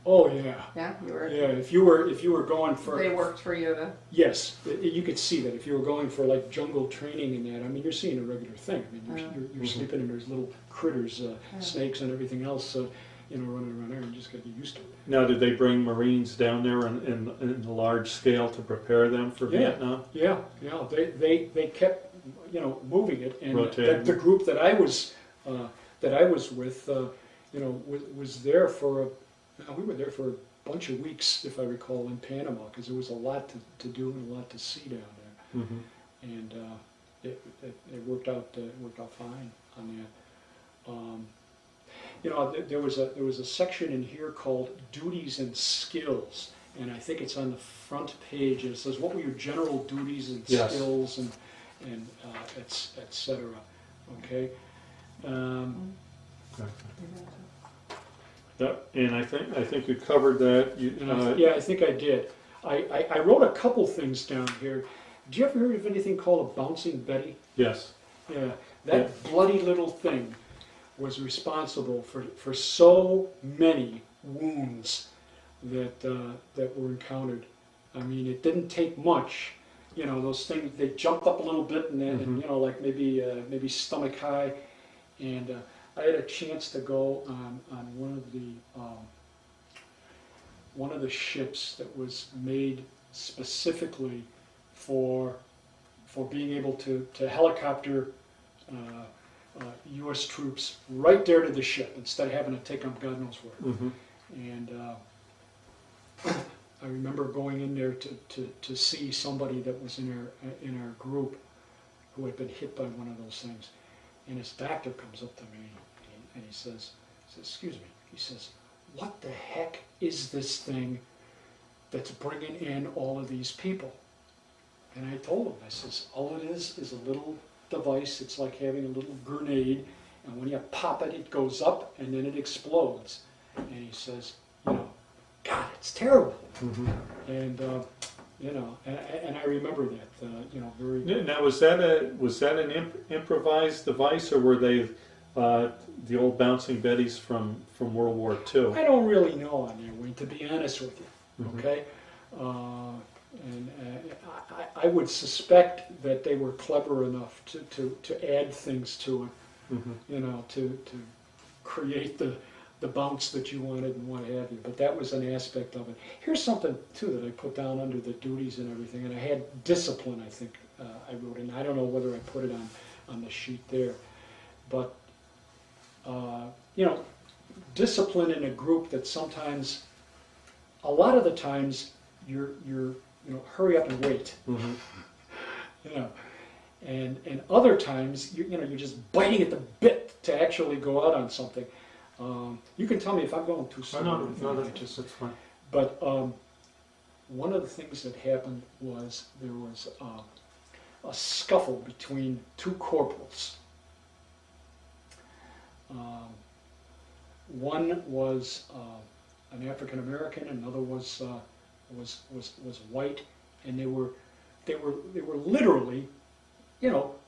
Oh yeah. Yeah, you were. Yeah, if you were going for. They worked for you to. Yes, you could see that if you were going for like jungle training and that. I mean, you're seeing a regular thing. I mean, you're sleeping and there's little critters, snakes and everything else. So running around there. You just got to get used to it. Now, did they bring Marines down there in a large scale to prepare them for Yeah. Vietnam? Yeah, they kept, moving it, and Rotating. the group that I was with, was there for we were there for a bunch of weeks, if I recall, in Panama, because there was a lot to do and a lot to see down there, Mm-hmm. and it worked out fine on that. There was a section in here called Duties and Skills, and I think it's on the front page, and it says, what were your general duties and Yes. skills and et cetera, okay? Yep, and I think you covered that. Yeah, I think I did. I wrote a couple things down here. Do you ever hear of anything called a bouncing Betty? Yes. Yeah, that bloody little thing was responsible for so many wounds that were encountered. I mean, it didn't take much. Those things, they jumped up a little bit and then, Mhm. like maybe stomach high. And I had a chance to go on one of the ships that was made specifically for being able to helicopter U.S. troops right there to the ship instead of having to take them God knows where. Mm-hmm. And I remember going in there to see somebody that was in our group who had been hit by one of those things. And his doctor comes up to me and he says, excuse me, he says, what the heck is this thing that's bringing in all of these people? And I told him, I says, all it is a little device. It's like having a little grenade, and when you pop it, it goes up and then it explodes. And he says, God, it's terrible. Mm-hmm. And and I remember that, very. Now, was that an improvised device, or were they the old bouncing Bettys from World War II? I don't really know on there, Wayne, to be honest with you. Mhm. Okay, and I would suspect that they were clever enough to add things to it, Mm-hmm. to create the bounce that you wanted and what have you. But that was an aspect of it. Here's something too that I put down under the duties and everything, and I had discipline. I think I wrote in. I don't know whether I put it on the sheet there, but discipline in a group that sometimes, a lot of the times, you're hurry up and wait. Mm-hmm. And other times you're just biting at the bit to actually go out on something. You can tell me if I'm going too slow. That's fine. But one of the things that happened was there was a scuffle between two corporals. One was an African American, another was white, and they were literally,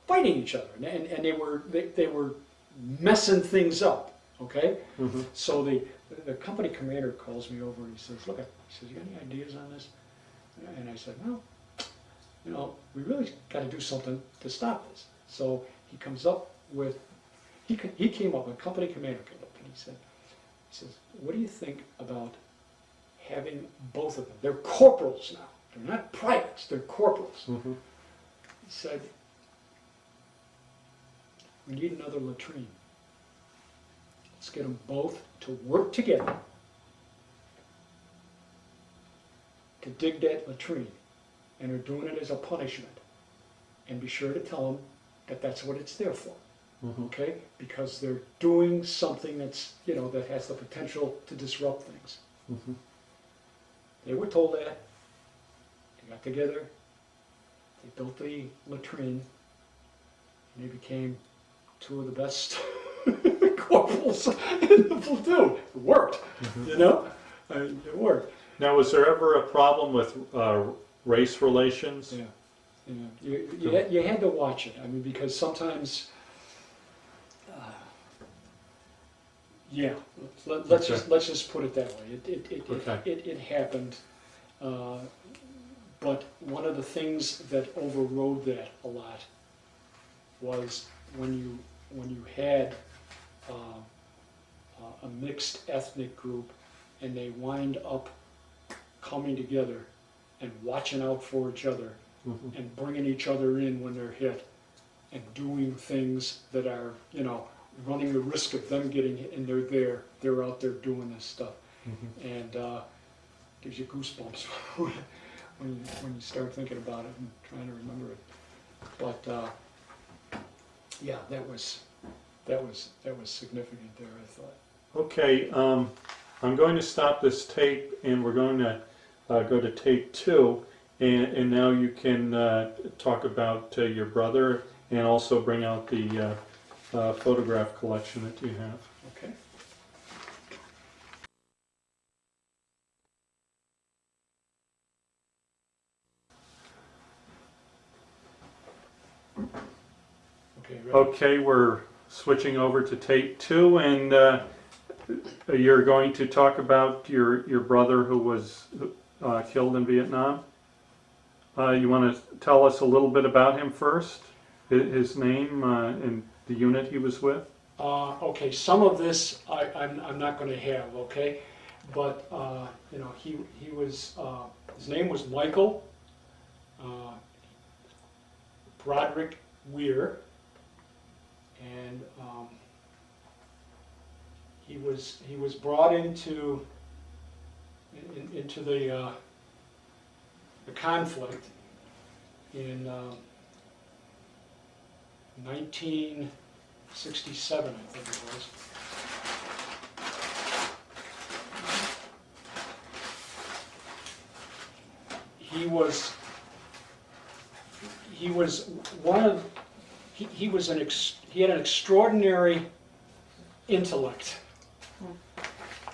fighting each other, and they were messing things up. Okay, Mm-hmm. so the company commander calls me over and he says, "Look," he says, "You got any ideas on this?" And I said, "Well, we really got to do something to stop this." So he comes up with, he came up, a company commander came up and he says, "What do you think about having both of them? They're corporals now. They're not privates. They're corporals." Mm-hmm. He said, "We need another latrine. Let's get them both to work together to dig that latrine, and they're doing it as a punishment. And be sure to tell them that that's what it's there for, Mm-hmm. okay? Because they're doing something that's, that has the potential to disrupt things." Mm-hmm. They were told that. They got together. They built the latrine, and they became two of the best corporals in the platoon. It worked, Mm-hmm. it worked. Now, was there ever a problem with race relations? Yeah. You had to watch it. I mean, because sometimes, let's just put it that way. It happened, but one of the things that overrode that a lot was when you had a mixed ethnic group, and they wind up coming together and watching out for each other and bringing each other in when they're hit and doing things that are, you know, running the risk of them getting hit, and they're out there doing this stuff. And gives you goosebumps when you start thinking about it and trying to remember it. But yeah, that was significant there, I thought. Okay, I'm going to stop this tape, and we're going to go to tape 2, and now you can talk about your brother and also bring out the photograph collection that you have. Okay. Okay, ready? Okay, we're switching over to tape 2, and you're going to talk about your brother who was killed in Vietnam. You want to tell us a little bit about him first, his name and the unit he was with? Okay, some of this I'm not going to have, okay? But, you know, he was, his name was Michael Weir, and he was brought into the conflict in 1967, I think it was. He had an extraordinary intellect.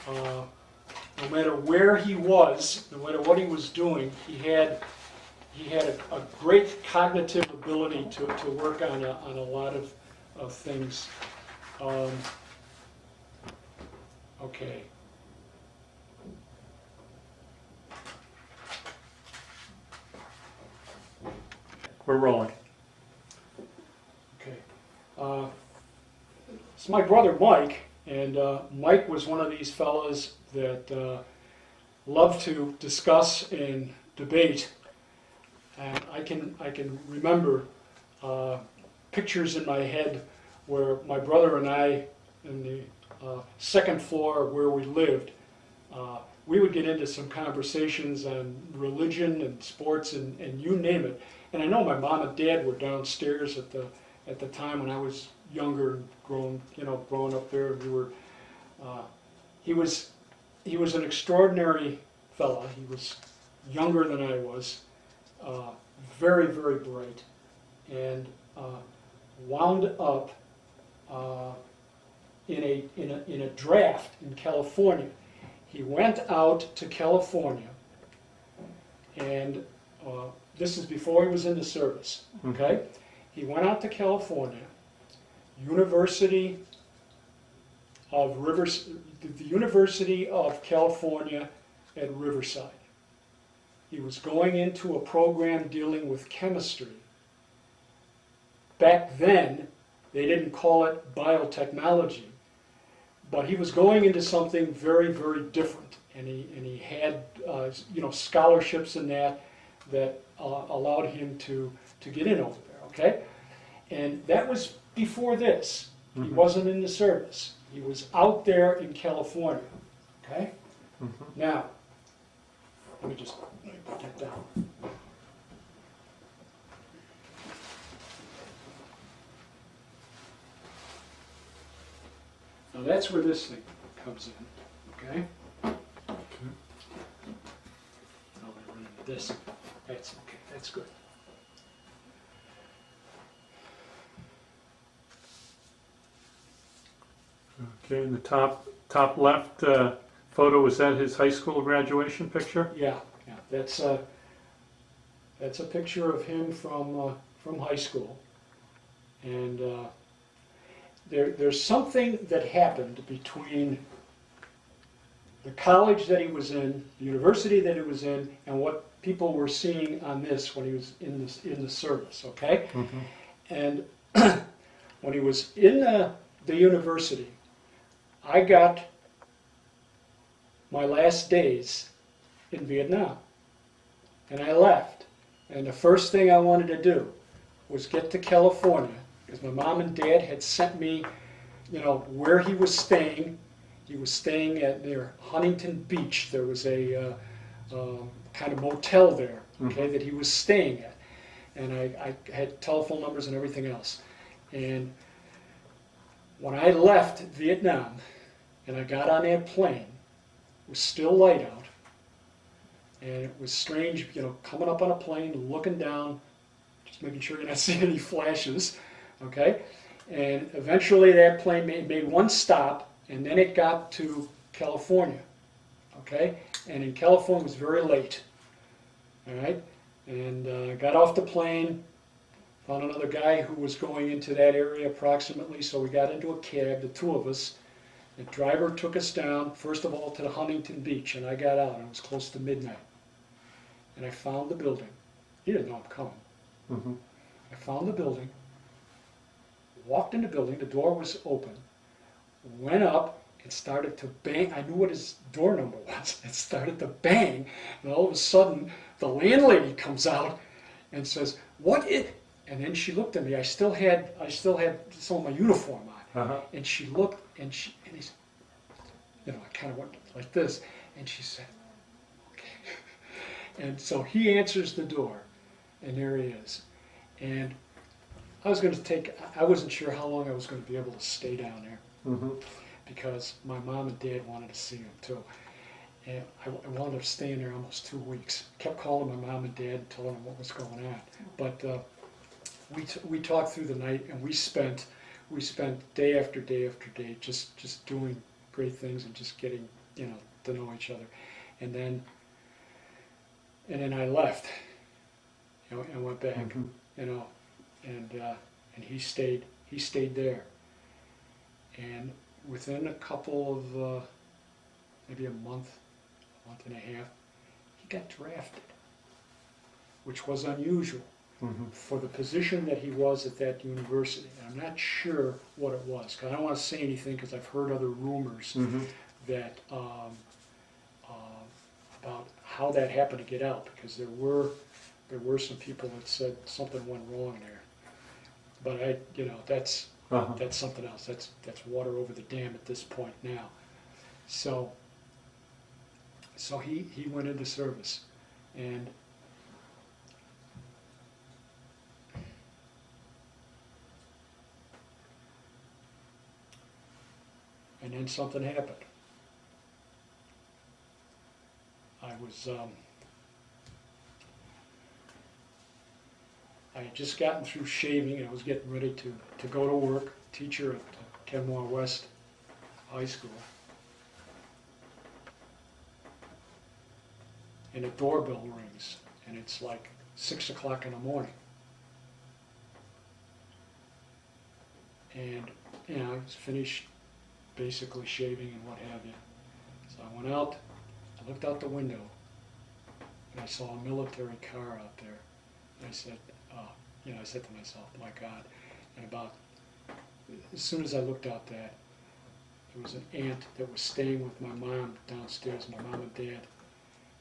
No matter where he was, no matter what he was doing, he had a great cognitive ability to work on a lot of things. Okay. We're rolling. Okay. It's my brother Mike, and Mike was one of these fellas that loved to discuss and debate. And I can remember pictures in my head where my brother and I, in the second floor of where we lived, we would get into some conversations on religion and sports and you name it. And I know my mom and dad were downstairs at the time when I was younger and growing up there. And we were. He was an extraordinary fella. He was younger than I was, very, very bright, and wound up in a draft in California. He went out to California, and this is before he was in the service. Okay, he went out to California, University of California at Riverside. He was going into a program dealing with chemistry. Back then, they didn't call it biotechnology, but he was going into something very, very different, and he had scholarships in that allowed him to get in over there. Okay, and that was before this. He wasn't in the service. He was out there in California. Okay, now let me put that down. Now that's where this thing comes in, okay? Now we run into this. That's okay, that's good. Okay, in the top left photo, is that his high school graduation picture? Yeah, that's a picture of him from high school, and there's something that happened between the college that he was in, the university that he was in, and what people were seeing on this when he was in the service. Okay, and when he was in the university, I got my last days in Vietnam, and I left. And the first thing I wanted to do was get to California, because my mom and dad had sent me, where he was staying. He was staying near Huntington Beach. There was a kind of motel there, okay, that he was staying at. And I had telephone numbers and everything else. And when I left Vietnam and I got on that plane, it was still light out. And it was strange, coming up on a plane, looking down, just making sure you're not seeing any flashes, okay? And eventually that plane made one stop, and then it got to California, okay? And in California it was very late, all right? And got off the plane, found another guy who was going into that area approximately, so we got into a cab, the two of us. The driver took us down, first of all, to the Huntington Beach, and I got out, and it was close to midnight. And I found the building. He didn't know I'm coming. I found the building, walked in the building, the door was open, went up and started to bang. I knew what his door number was. It started to bang, and all of a sudden, the landlady comes out and says, "What is?" And then she looked at me. I still had some of my uniform on, and she looked, and he said, I kind of went like this, and she said, "Okay." And so he answers the door, and there he is. And I wasn't sure how long I was going to be able to stay down there, because my mom and dad wanted to see him too. And I wound up staying there almost 2 weeks. Kept calling my mom and dad and telling them what was going on. But we talked through the night, and we spent day after day after day just doing great things and just getting to know each other. And then I left, and went back, and he stayed there. And within a couple of maybe a month and a half, he got drafted, which was unusual for the position that he was at that university. And I'm not sure what it was, because I don't want to say anything, because I've heard other rumors that about how that happened to get out, because there were some people that said something went wrong there. But that's something else. That's water over the dam at this point now. So he went into service, and then something happened. I had just gotten through shaving, and I was getting ready to go to work, teacher at Kenmore West High School. And a doorbell rings, and it's like 6 o'clock in the morning. And I was finished basically shaving and what have you. So I went out, I looked out the window, and I saw a military car out there. And I said, I said to myself, my God. And as soon as I looked out there was an aunt that was staying with my mom downstairs, my mom and dad,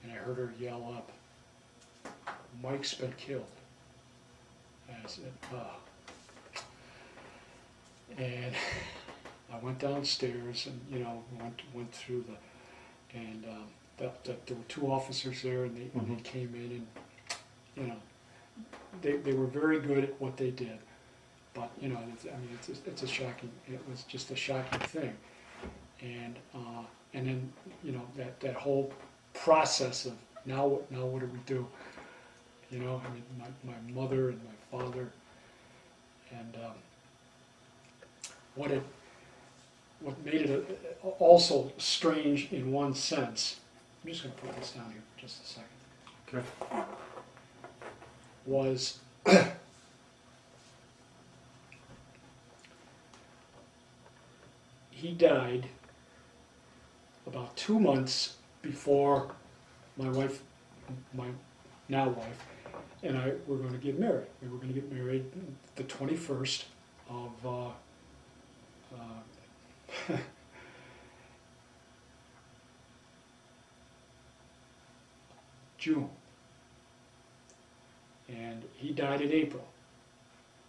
and I heard her yell up, "Mike's been killed." And I said, "Oh." And I went downstairs and went through and there were two officers there, and they came in, and they were very good at what they did, but it's a shocking. It was just a shocking thing, and then that whole process of now what do we do? My mother and my father, and what made it also strange in one sense. I'm just going to put this down here for just a second. Okay. Was he died about 2 months before my wife, my now wife, and I were going to get married. We were going to get married the 21st of June. And he died in April.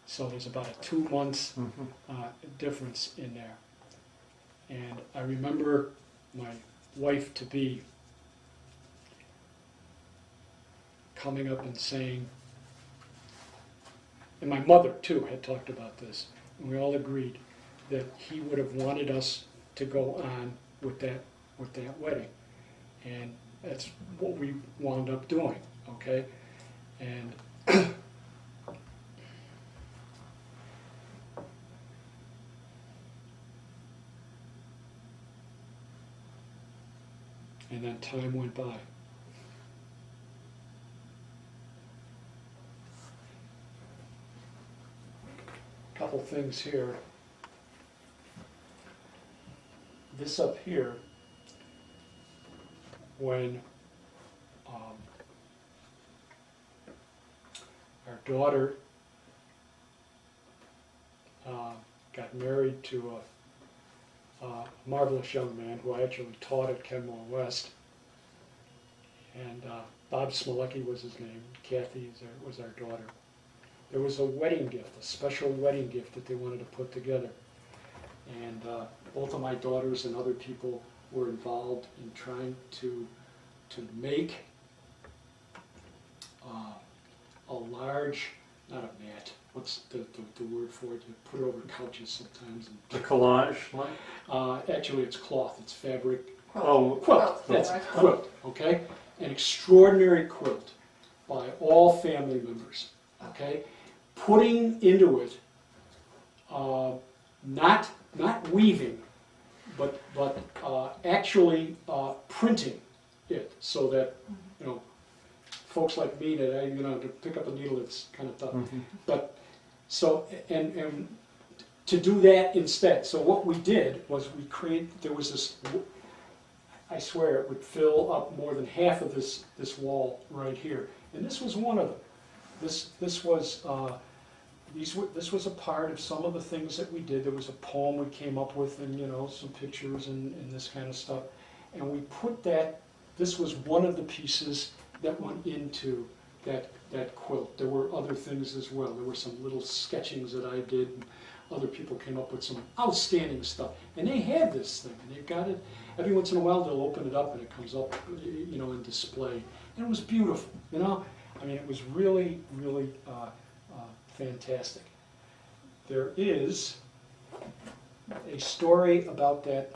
So there's about a 2 months difference in there. And I remember my wife-to-be coming up and saying, and my mother too had talked about this, and we all agreed that he would have wanted us to go on with that wedding. And that's what we wound up doing, okay? And and then time went by. Couple things here. This up here, when our daughter got married to a marvelous young man who I actually taught at Kenmore West, and Bob Smolecki was his name, Kathy was our daughter. There was a wedding gift, a special wedding gift that they wanted to put together. And both of my daughters and other people were involved in trying to make a large, not a mat, what's the word for it? You put it over couches sometimes. The collage, like? Actually, it's cloth, it's fabric. Oh, Quilt, that's it, quilt, okay? An extraordinary quilt by all family members, okay? Putting into it, not weaving, but actually printing it so that, you know, folks like me that to pick up a needle, it's kind of tough. But so and to do that instead. So what we did was there was this. I swear it would fill up more than half of this wall right here, and this was one of them. This was a part of some of the things that we did. There was a poem we came up with, and some pictures and this kind of stuff, and we put that. This was one of the pieces that went into that quilt. There were other things as well. There were some little sketchings that I did, and other people came up with some outstanding stuff. And they had this thing, and they've got it. Every once in a while, they'll open it up, and it comes up, in display. And it was beautiful, I mean, it was really, really fantastic. There is a story about that.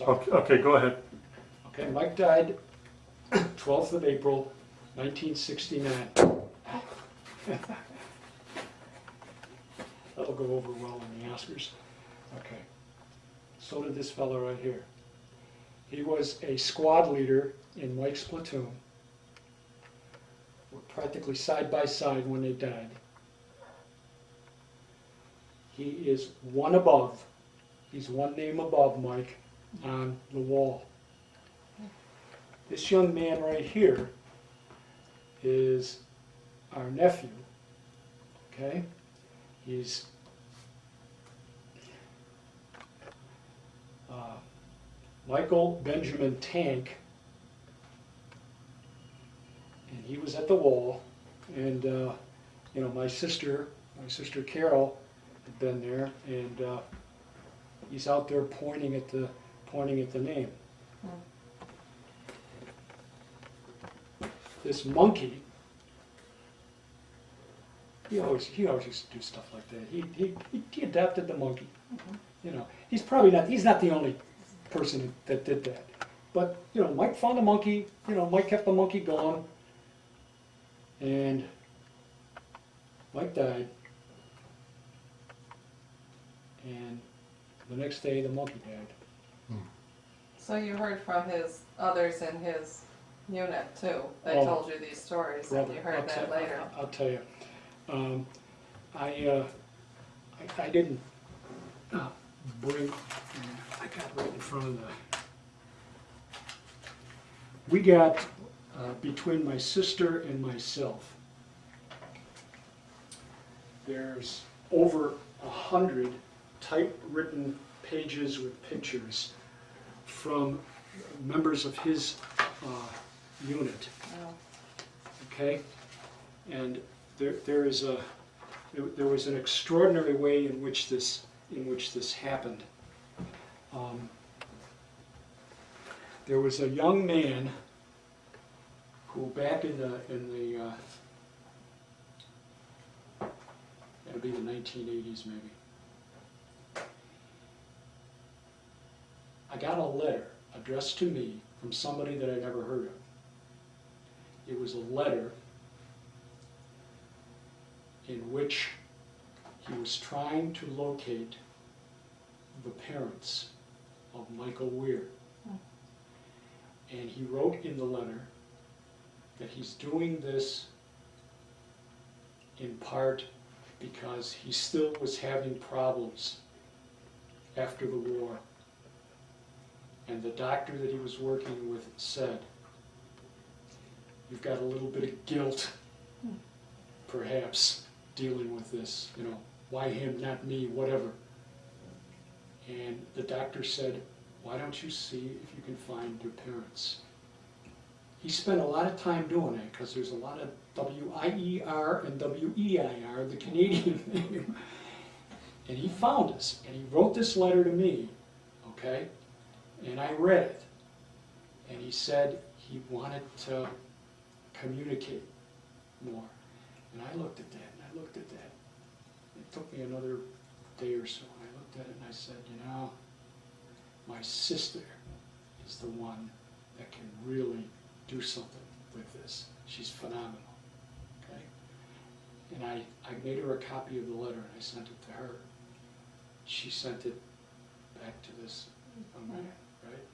Okay, go ahead. Okay, Mike died 12th of April, 1969. That'll go over well in the Oscars. Okay. So did this fellow right here. He was a squad leader in Mike's platoon. We're practically side by side when they died. He is one above. He's one name above Mike on the wall. This young man right here is our nephew. Okay? He's Michael Benjamin Tank, and he was at the wall, and my sister Carol had been there, and he's out there pointing at the name. This monkey, he always used to do stuff like that. He adopted the monkey. He's not the only person that did that. But Mike found a monkey. Mike kept the monkey going, and Mike died. And the next day, the monkey died. So you heard from his others in his unit too. They told you these stories, and you heard that later. I'll tell you. I didn't bring. I got right in front of the. We got between my sister and myself. There's over 100 typewritten pages with pictures from members of his unit. Oh. Okay, and there was an extraordinary way in which this happened. There was a young man who, back in the it'll be the 1980s maybe. I got a letter addressed to me from somebody that I never heard of. It was a letter in which he was trying to locate the parents of Michael Weir. And he wrote in the letter that he's doing this in part because he still was having problems after the war. And the doctor that he was working with said, "You've got a little bit of guilt, perhaps, dealing with this, you know, why him, not me, whatever." And the doctor said, "Why don't you see if you can find your parents?" He spent a lot of time doing that because there's a lot of W-I-E-R and W-E-I-R, the Canadian name. And he found us, and he wrote this letter to me, okay? And I read it. And he said he wanted to communicate more. And I looked at that, and I looked at that. It took me another day or so, and I looked at it and I said, you know, my sister is the one that can really do something with this. She's phenomenal, okay? And I made her a copy of the letter and I sent it to her. She sent it back to this young man, right?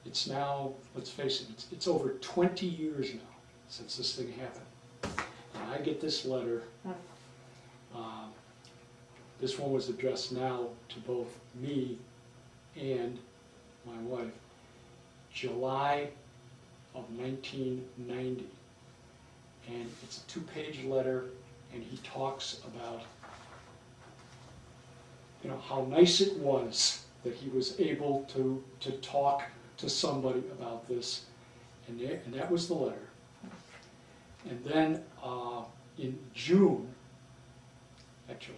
It's now, let's face it, it's over 20 years now since this thing happened. And I get this letter. This one was addressed now to both me and my wife. July of 1990. And it's a 2-page letter, and he talks about, you know, how nice it was that he was able to talk to somebody about this. And that was the letter. And then in June, actually,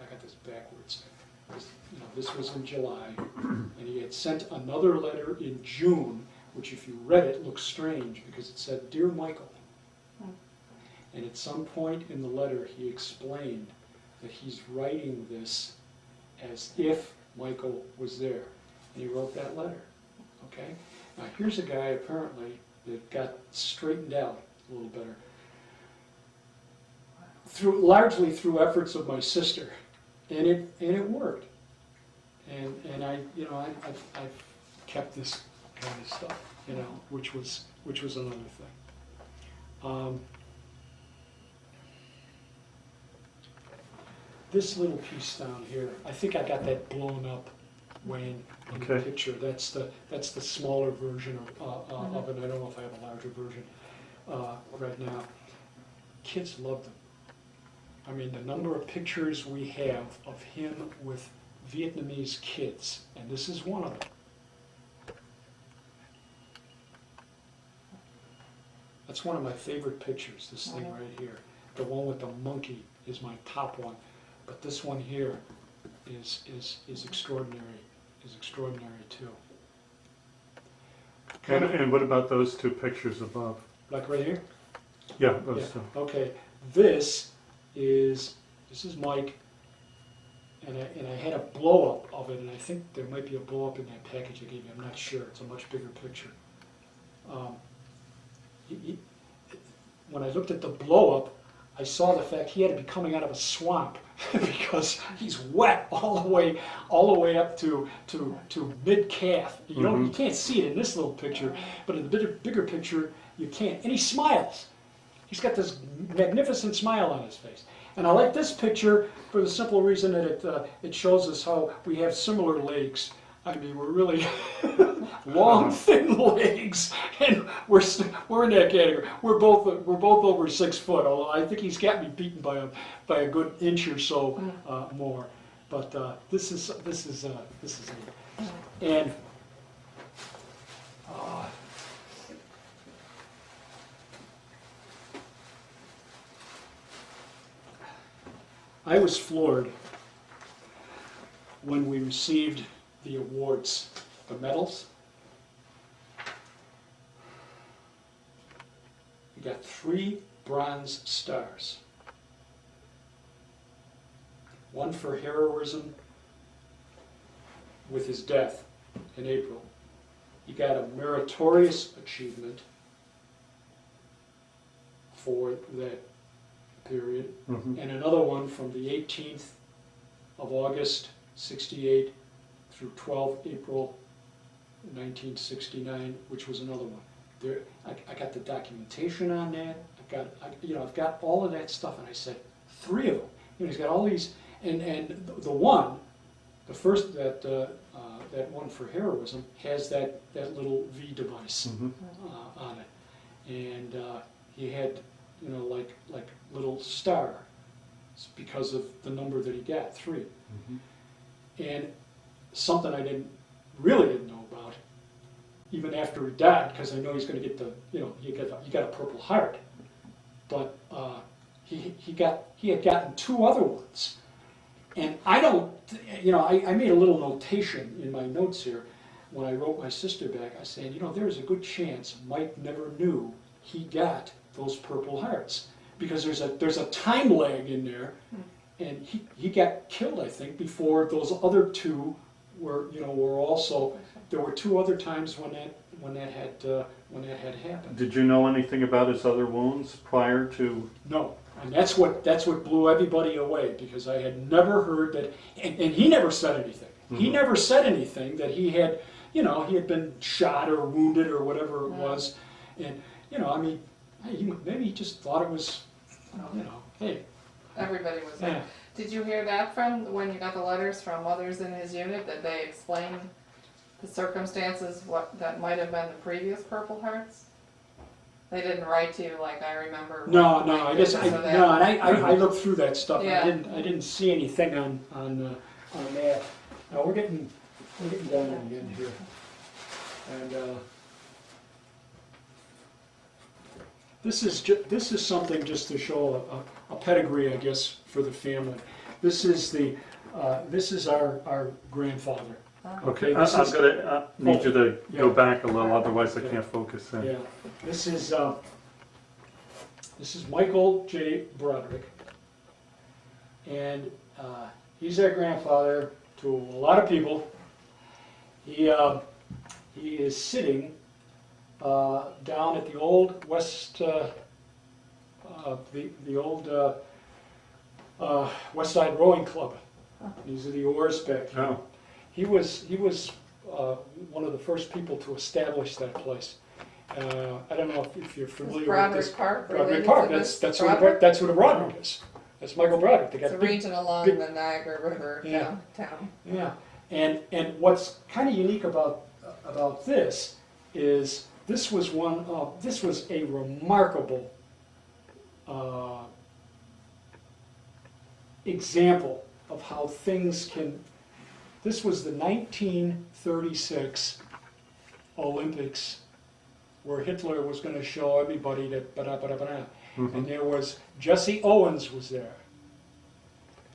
I got this backwards. You know, this was in July, and he had sent another letter in June, which if you read it looks strange because it said, "Dear Michael." And at some point in the letter he explained that he's writing this as if Michael was there. And he wrote that letter, okay? Now here's a guy apparently that got straightened out a little better. Largely through efforts of my sister. And it worked. And I've kept this kind of stuff, you know, which was another thing. This little piece down here, I think I got that blown up, Wayne, in the picture. That's the smaller version of it. I don't know if I have a larger version right now. Kids love them. I mean, the number of pictures we have of him with Vietnamese kids, and this is one of them. That's one of my favorite pictures, this thing right here. The one with the monkey is my top one, but this one here is extraordinary, too. And what about those two pictures above? Like right here? Yeah, those two. Okay, this is Mike, and I had a blow-up of it, and I think there might be a blow-up in that package I gave you. I'm not sure. It's a much bigger picture. When I looked at the blow-up, I saw the fact he had to be coming out of a swamp because he's wet all the way up to mid-calf. You can't see it in this little picture, but in the bigger picture you can't. And he smiles. He's got this magnificent smile on his face. And I like this picture for the simple reason that it shows us how we have similar legs. I mean, we're really long, thin legs, and we're in that category. We're both over 6 foot. Although I think he's got me beaten by a good inch or so more. But this is neat. And I was floored when we received the awards, the medals. We got 3 bronze stars. One for heroism with his death in April. He got a meritorious achievement for that period, Mhm. and another one from the 18th of August, 68 through 12 April 1969, which was another one. There, I got the documentation on that. I've got all of that stuff, and I said 3 of them. He's got all these, and the one, the first that one for heroism has that little V device Mhm. on it, and he had like little star because of the number that he got, 3. Mhm. And something I really didn't know about, even after he died, because I know he's going to get he got a Purple Heart, but he had gotten 2 other ones, and I don't, I made a little notation in my notes here when I wrote my sister back. I said, there's a good chance Mike never knew he got those Purple Hearts, because there's a time lag in there, and he got killed, I think, before those other 2 were also. There were 2 other times when that had happened. Did you know anything about his other wounds prior to? No, and that's what blew everybody away, because I had never heard that, and he never said anything. Mhm. He never said anything that he had, he had been shot or wounded or whatever it was, and maybe he just thought it was, hey. Everybody was Yeah. there. Did you hear that from when you got the letters from others in his unit? Did they explain the circumstances that might have been the previous Purple Hearts? They didn't write to you like I remember. No, when I Mike guess did I this or that. I looked through that stuff. Yeah. I didn't see anything on that. Now we're getting down in the end here, and this is something just to show a pedigree, I guess, for the family. This is our grandfather. Okay, this I'm is- gonna need you to go Yeah. back a little, otherwise I Yeah. can't focus in. Yeah, this is Michael J. Broderick, and he's our grandfather to a lot of people. He is sitting down at the old West, the old West Side Rowing Club. These are the oars back here. Oh, He was one of the first people to establish that place. I don't know if you're familiar with this. Broderick Park. Broderick related Park. to That's this what Broderick? that's what a Broderick is. That's Michael Broderick. They It's got a big, region along big- the Niagara River Yeah. town. yeah. And what's kind of unique about this is this was a remarkable example of how things can. This was the 1936 Olympics, where Hitler was going to show everybody that and there was Jesse Owens was there,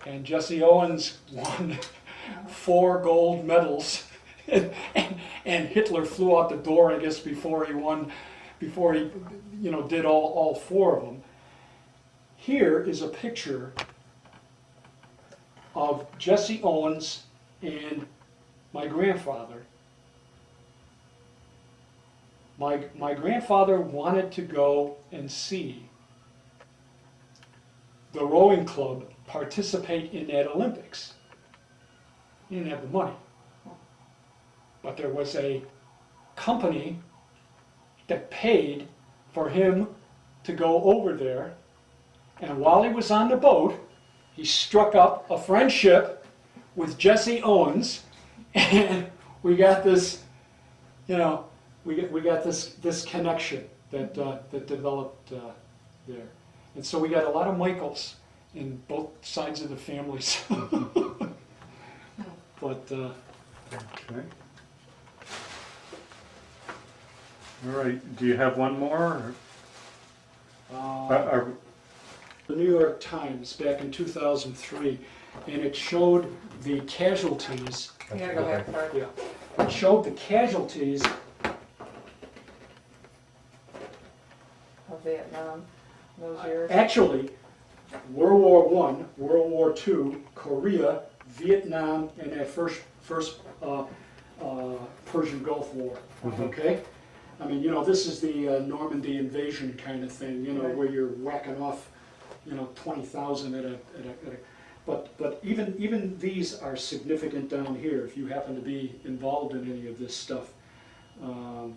and Jesse Owens won 4 gold medals, and Hitler flew out the door, I guess, before he did all 4 of them. Here is a picture of Jesse Owens and my grandfather. My grandfather wanted to go and see the rowing club participate in that Olympics. He didn't have the money. But there was a company that paid for him to go over there, and while he was on the boat, he struck up a friendship with Jesse Owens, and we got this, we got this connection that developed there, and so we got a lot of Michaels in both sides of the families. But okay. All right, do you have one more? Or uh, are The New York Times back in 2003, and it showed the casualties. You gotta go back further. Yeah, it showed the casualties Of Vietnam, those years. actually World War I, World War II, Korea, Vietnam, and that first Persian Gulf War. Okay, I mean, you know, this is the Normandy invasion kind of thing. You know, Right. where you're whacking off, you know, 20,000 at a but even these are significant down here if you happen to be involved in any of this stuff.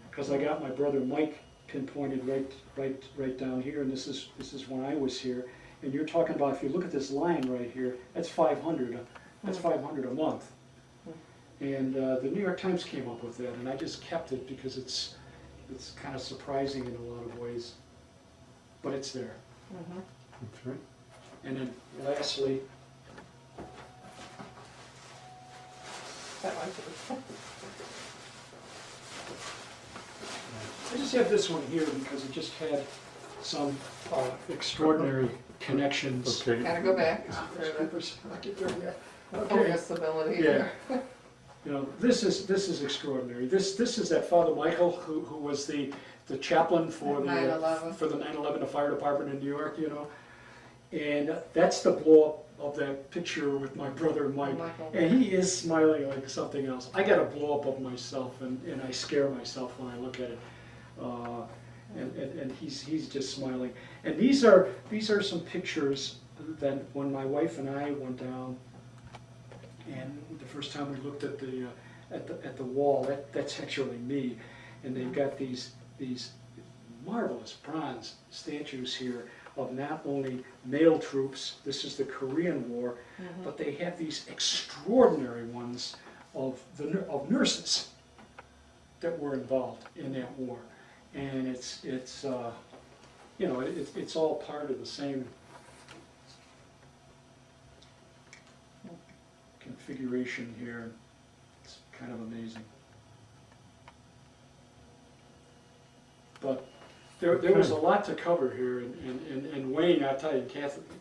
Because I got my brother Mike pinpointed right down here, and this is when I was here. And you're talking about, if you look at this line right here, that's 500. That's 500 a month. And the New York Times came up with that, and I just kept it because it's kind of surprising in a lot of ways, but it's there. Mhm. That's right. And then lastly, That one too. I just have this one here because it just had some extraordinary connections. Okay. Gotta go back for the focus ability Yeah. there. You know, this is extraordinary. This is that Father Michael who was the chaplain for the 9/11. for the 9/11 fire department in New York. You know, and that's the blow up of that picture with my brother Mike, Michael. and he is smiling like something else. I got a blow up of myself, and I scare myself when I look at it. And he's just smiling. And these are some pictures that when my wife and I went down, and the first time we looked at the wall, that's actually me, and they've got these marvelous bronze statues here of not only male troops, this is the Korean War, but they have these extraordinary ones of nurses that were involved in that war. And it's you know, it's all part of the same configuration here. It's kind of amazing. But there was a lot to cover here, and Wayne, I tell you,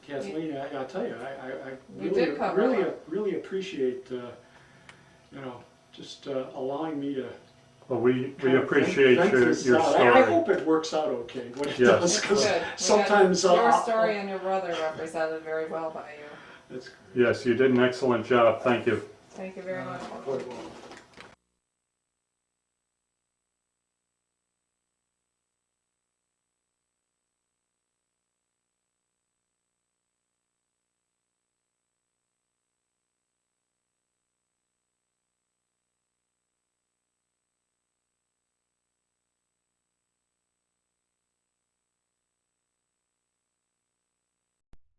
Kathleen, I tell you, I You did cover a lot. really appreciate you know, just allowing me to. Well, we kind of appreciate vent your this story. out. I hope it works out okay when it Yes. does, because Good. sometimes Your story and your brother represented very well by you. it's Yes, you did an excellent job. Thank you. Thank you very much. quite well.